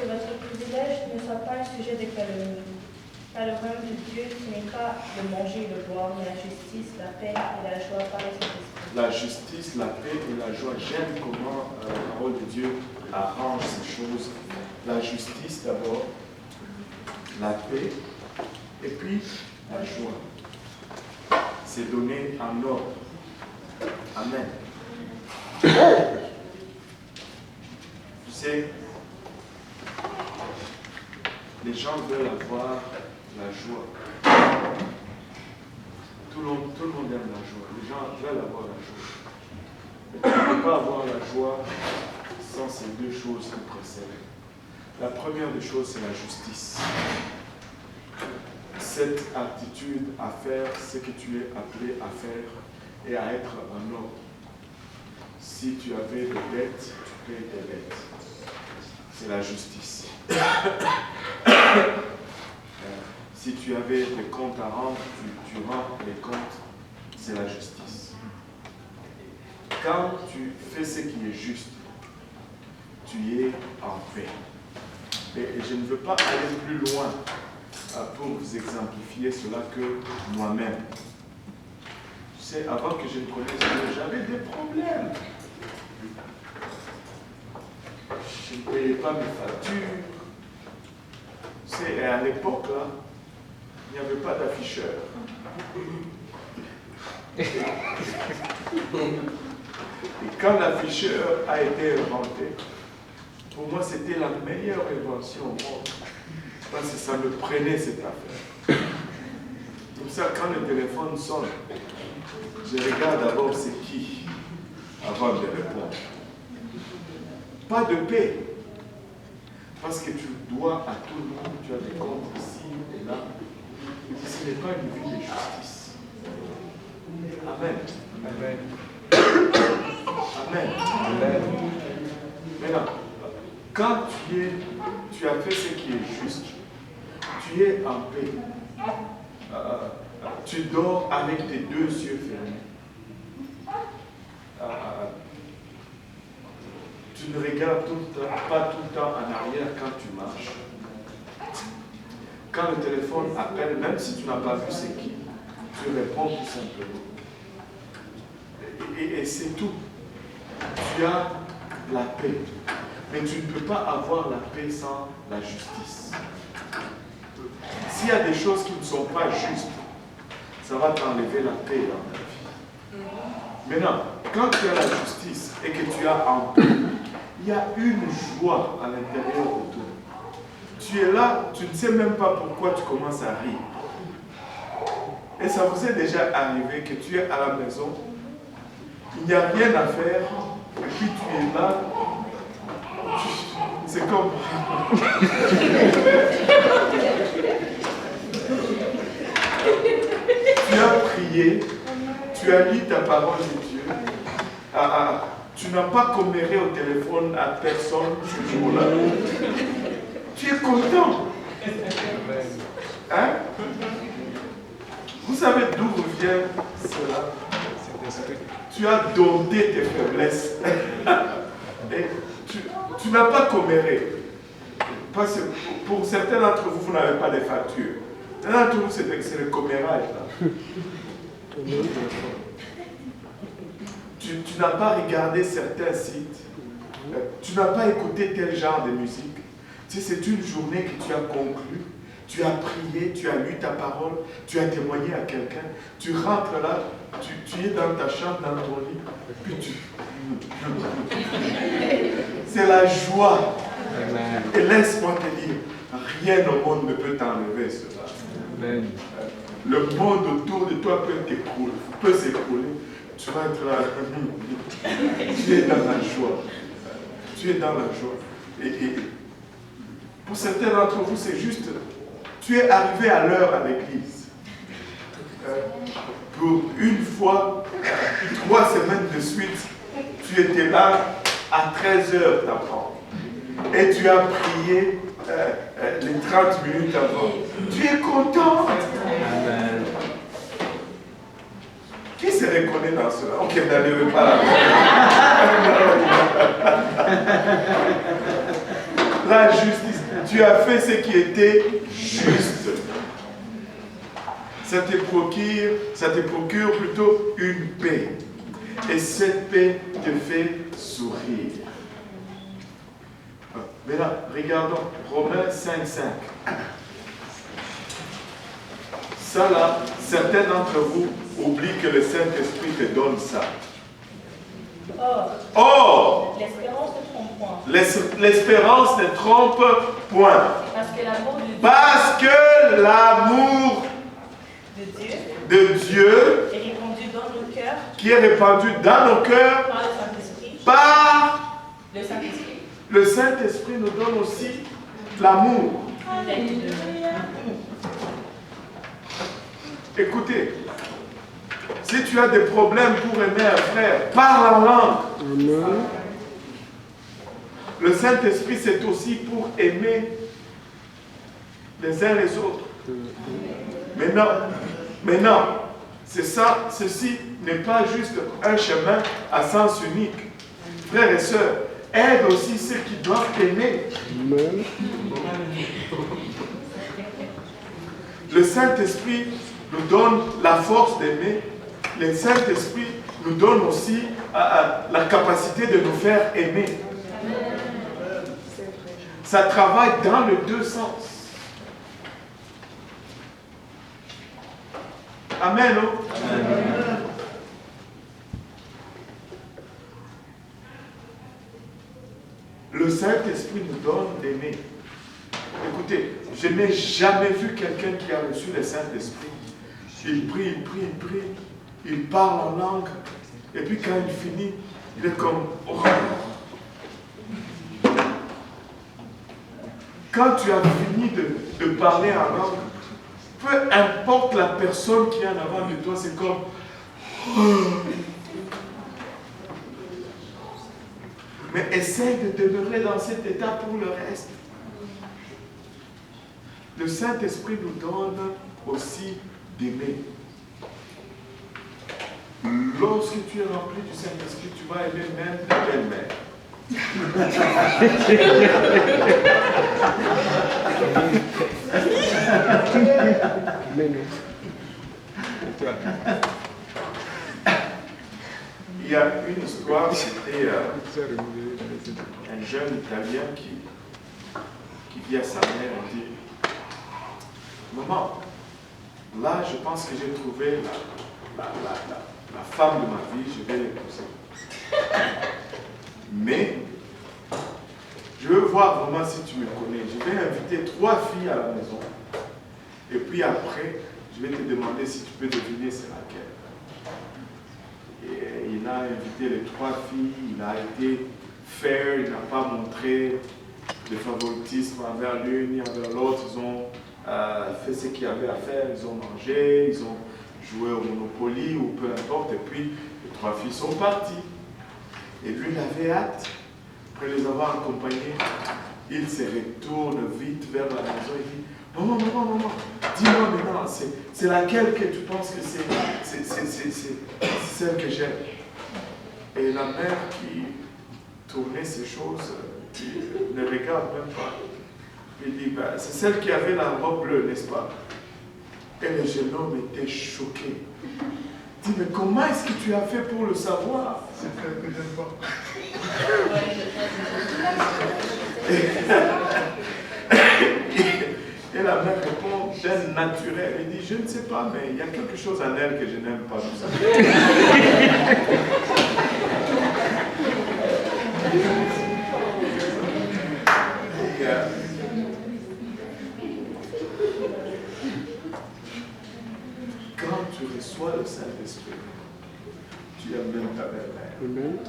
Que votre privilège ne soit pas un sujet de calomnie. Car le royaume de Dieu, ce n'est pas de manger et de boire, mais la justice, la paix et la joie par le Saint-Esprit. La justice, la paix et la joie. J'aime comment la parole de Dieu arrange ces choses. La justice d'abord, la paix et puis la joie. C'est donné en ordre. Amen. Tu sais, Les gens veulent avoir la joie. Tout le monde aime la joie. Les gens veulent avoir la joie. Mais tu ne peux pas avoir la joie sans ces deux choses qui précèdent. La première des choses, c'est la justice. Cette aptitude à faire ce que tu es appelé à faire et à être un homme. Si tu avais des dettes, tu payes tes dettes. C'est la justice. Si tu avais des comptes à rendre, tu rends les comptes. C'est la justice. Quand tu fais ce qui est juste, tu es en paix. Et je ne veux pas aller plus loin pour vous exemplifier cela que moi-même. Tu sais, avant que je ne connaisse Dieu, j'avais des problèmes. Je ne payais pas mes factures. Tu sais, à l'époque, là, il n'y avait pas d'afficheur. Et quand l'afficheur a été inventé, pour moi, c'était la meilleure invention au monde. Parce que ça me prenait cette affaire. Comme ça, quand le téléphone sonne, je regarde d'abord c'est qui, avant de répondre. Pas de paix. Parce que tu dois à tout le monde, tu as des comptes ici et là. Ce n'est pas une vie de justice. Amen. Amen. Amen. Amen. Maintenant, quand tu as fait ce qui est juste, tu es en paix. Tu dors avec tes deux yeux fermés. Tu ne regardes pas tout le temps en arrière quand tu marches. Quand le téléphone appelle, même si tu n'as pas vu c'est qui, tu réponds tout simplement. Et c'est tout. Tu as la paix. Mais tu ne peux pas avoir la paix sans la justice. S'il y a des choses qui ne sont pas justes, ça va t'enlever la paix dans ta vie. Maintenant, quand tu as la justice et que tu as en paix, il y a une joie à l'intérieur de toi. Tu es là, tu ne sais même pas pourquoi tu commences à rire. Et ça vous est déjà arrivé que tu es à la maison, il n'y a rien à faire, et puis tu es là, c'est comme... Tu as prié, tu as lu ta parole de Dieu, tu n'as pas comméré au téléphone à personne ce jour-là. Tu es content. Hein? Vous savez d'où vient cela? Tu as dompté tes faiblesses. Et tu n'as pas comméré. Parce que pour certains d'entre vous, vous n'avez pas de facture. Certains d'entre vous, c'est le commérage. Tu n'as pas regardé certains sites. Tu n'as pas écouté tel genre de musique. Tu sais, c'est une journée que tu as conclue. Tu as prié, tu as lu ta parole, tu as témoigné à quelqu'un. Tu rentres là, tu es dans ta chambre, dans ton lit, puis tu... C'est la joie. Amen. Et laisse-moi te dire, rien au monde ne peut t'enlever cela. Amen. Le monde autour de toi peut s'écrouler. Tu vas être là. Tu es dans la joie. Tu es dans la joie. Et pour certains d'entre vous, c'est juste... Tu es arrivé à l'heure à l'église. Pour une fois, 3 semaines de suite, tu étais là à 13h d'apprendre. Et tu as prié les 30 minutes avant. Tu es content. Amen. Qui se reconnaît dans cela? Ok, n'allez pas là. La justice. Tu as fait ce qui était juste. Ça te procure plutôt une paix. Et cette paix te fait sourire. Maintenant, regardons Romains 5:5. Ça là, certains d'entre vous oublient que le Saint-Esprit te donne ça. Or, l'espérance ne trompe point. L'espérance ne trompe point. Parce que l'amour Parce que l'amour de Dieu est répandu dans nos cœurs qui est répandu dans nos cœurs par le Saint-Esprit. Par Le Saint-Esprit. le Saint-Esprit nous donne aussi l'amour. Écoutez, si tu as des problèmes pour aimer un frère, parle en langue. Le Saint-Esprit, c'est aussi pour aimer les uns les autres. Mais non, c'est ça, ceci n'est pas juste un chemin à sens unique. Frères et sœurs, aide aussi ceux qui doivent aimer. Le Saint-Esprit nous donne la force d'aimer. Le Saint-Esprit nous donne aussi la capacité de nous faire aimer. Ça travaille dans les deux sens. Amen. Amen. Le Saint-Esprit nous donne d'aimer. Écoutez, je n'ai jamais vu quelqu'un qui a reçu le Saint-Esprit. Il prie, il parle en langue, et puis quand il finit, il est comme... Oh. Quand tu as fini de parler en langue, peu importe la personne qui est en avant de toi, c'est comme... Mais essaye de demeurer dans cet état pour le reste. Le Saint-Esprit nous donne aussi d'aimer. Lorsque tu es rempli du Saint-Esprit, tu vas aimer même ta belle-mère. Il y a une histoire, c'était un jeune Italien qui dit à sa mère, il dit, maman, là je pense que j'ai trouvé la femme de ma vie, je vais l'épouser. Mais je veux voir vraiment si tu me connais. Je vais inviter 3 filles à la maison. Et puis après, je vais te demander si tu peux deviner c'est laquelle. Et il a invité les 3 filles, il a été fair, il n'a pas montré de favoritisme envers l'une ni envers l'autre. Ils ont fait ce qu'il y avait à faire, ils ont mangé, ils ont joué au Monopoly ou peu importe. Et puis les 3 filles sont parties. Et lui, il avait hâte. Après les avoir accompagnés, il se retourne vite vers la maison et dit, maman, dis-moi maintenant, c'est laquelle que tu penses que c'est celle que j'aime. Et la mère qui tournait ces choses, qui ne regarde même pas, il dit, ben, c'est celle qui avait la robe bleue, n'est-ce pas? Et le jeune homme était choqué. Il dit, mais comment est-ce que tu as fait pour le savoir? C'est celle que j'aime pas. Et la mère répond d'un naturel. Il dit, je ne sais pas, mais il y a quelque chose en elle que je n'aime pas. Tout ça. Quand tu reçois le Saint-Esprit, tu aimes même ta belle-mère.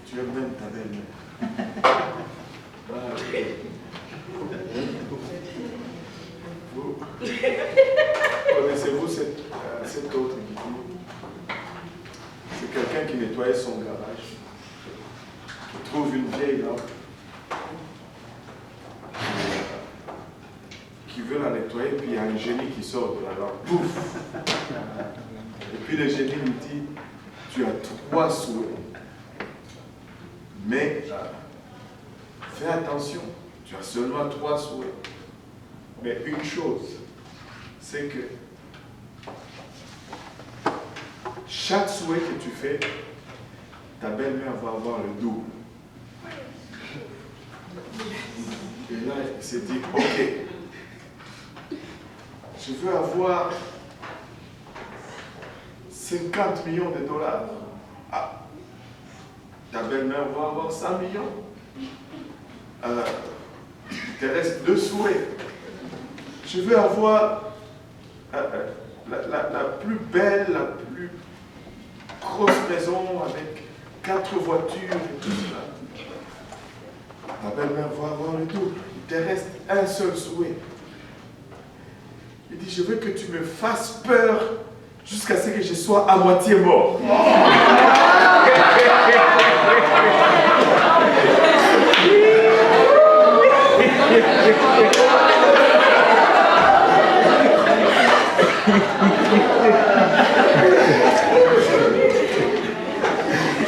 Tu aimes même ta belle-mère. Vous connaissez-vous cet autre vidéo? C'est quelqu'un qui nettoyait son garage, qui trouve une vieille lampe, qui veut la nettoyer, puis il y a un génie qui sort de la lampe. Pouf! Et puis le génie lui dit, tu as 3 souhaits. Mais fais attention, tu as seulement 3 souhaits. Mais une chose, c'est que chaque souhait que tu fais, ta belle-mère va avoir le double. Et là, il s'est dit, ok, je veux avoir 50 millions de dollars. Ah, ta belle-mère va avoir 100 millions. Il te reste 2 souhaits. Je veux avoir la plus belle, la plus grosse maison avec 4 voitures et tout cela. Ta belle-mère va avoir le tout. Il te reste un seul souhait. Il dit, je veux que tu me fasses peur jusqu'à ce que je sois à moitié mort.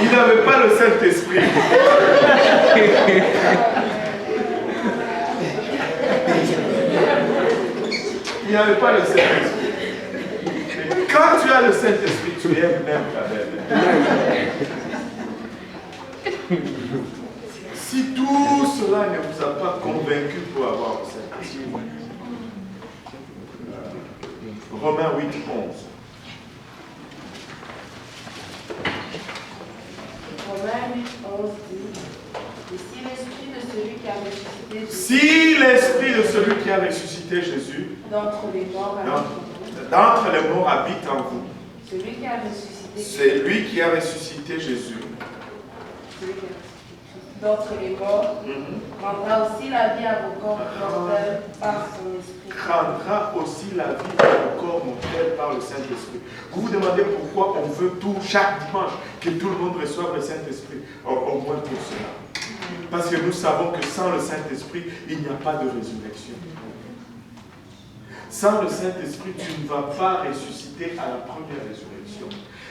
Il n'avait pas le Saint-Esprit. Il n'avait pas le Saint-Esprit. Mais quand tu as le Saint-Esprit, tu aimes même ta belle. Si tout cela ne vous a pas convaincu pour avoir le Saint-Esprit, Romains 8, 11. Romains 8, 11 dit, et si l'esprit de celui qui a ressuscité Jésus, si l'esprit de celui qui a ressuscité Jésus d'entre les morts habite en vous, celui qui a ressuscité c'est lui qui a ressuscité Jésus, d'entre les morts, rendra aussi la vie à vos corps mortels par son esprit. Rendra aussi la vie à vos corps mortels par le Saint-Esprit. Vous vous demandez pourquoi on veut tout, chaque dimanche, que tout le monde reçoive le Saint-Esprit. Au moins pour cela. Parce que nous savons que sans le Saint-Esprit, il n'y a pas de résurrection. Sans le Saint-Esprit, tu ne vas pas ressusciter à la première résurrection.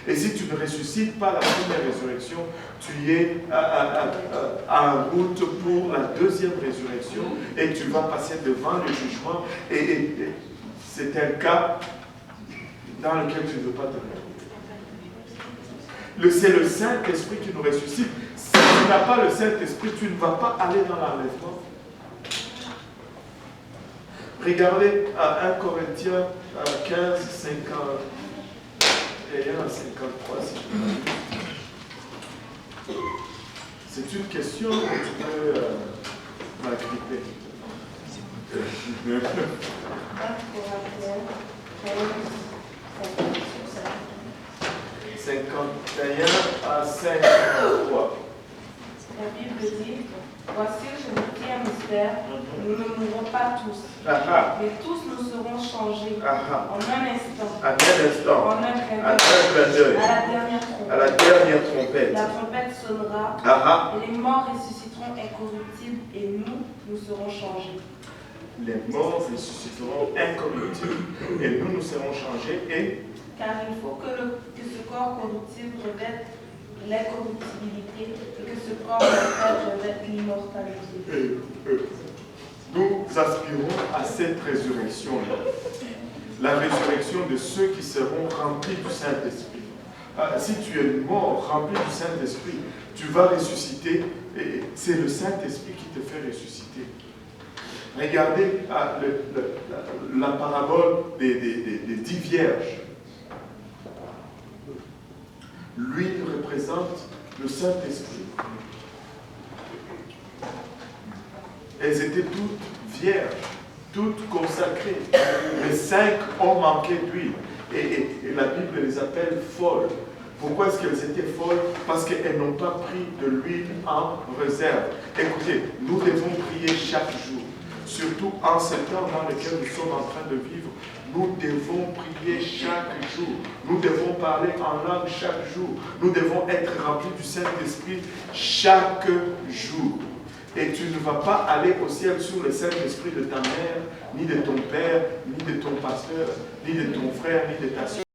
Et si tu ne ressuscites pas à la première résurrection, tu es en route pour la deuxième résurrection et tu vas passer devant le jugement. Et c'est un cas dans lequel tu ne veux pas te retrouver. C'est le Saint-Esprit qui nous ressuscite. Si tu n'as pas le Saint-Esprit, tu ne vas pas aller dans l'enlèvement. Regardez à 1 Corinthiens 15, 50. Et 1 à 53, si je peux. C'est une question que tu peux m'agripper. 51 à 53. La Bible dit, voici je vous dis un mystère, nous ne mourrons pas tous, mais tous nous serons changés en un instant, en un clin d'œil, à la dernière trompette. La trompette sonnera, et les morts ressusciteront incorruptibles, et nous serons changés. Les morts ressusciteront incorruptibles, et nous serons changés, et car il faut que ce corps corruptible revête l'incorruptibilité et que ce corps mortel revête l'immortalité. Nous aspirons à cette résurrection-là. La résurrection de ceux qui seront remplis du Saint-Esprit. Si tu es mort, rempli du Saint-Esprit, tu vas ressusciter. Et c'est le Saint-Esprit qui te fait ressusciter. Regardez la parabole des 10 vierges. L'huile représente le Saint-Esprit. Elles étaient toutes vierges, toutes consacrées. Les 5 ont manqué d'huile. Et la Bible les appelle folles. Pourquoi est-ce qu'elles étaient folles? Parce qu'elles n'ont pas pris de l'huile en réserve. Écoutez, nous devons prier chaque jour. Surtout en ce temps dans lequel nous sommes en train de vivre. Nous devons prier chaque jour. Nous devons parler en langue chaque jour. Nous devons être remplis du Saint-Esprit chaque jour. Et tu ne vas pas aller au ciel sur le Saint-Esprit de ta mère, ni de ton père, ni de ton pasteur, ni de ton frère, ni de ta soeur.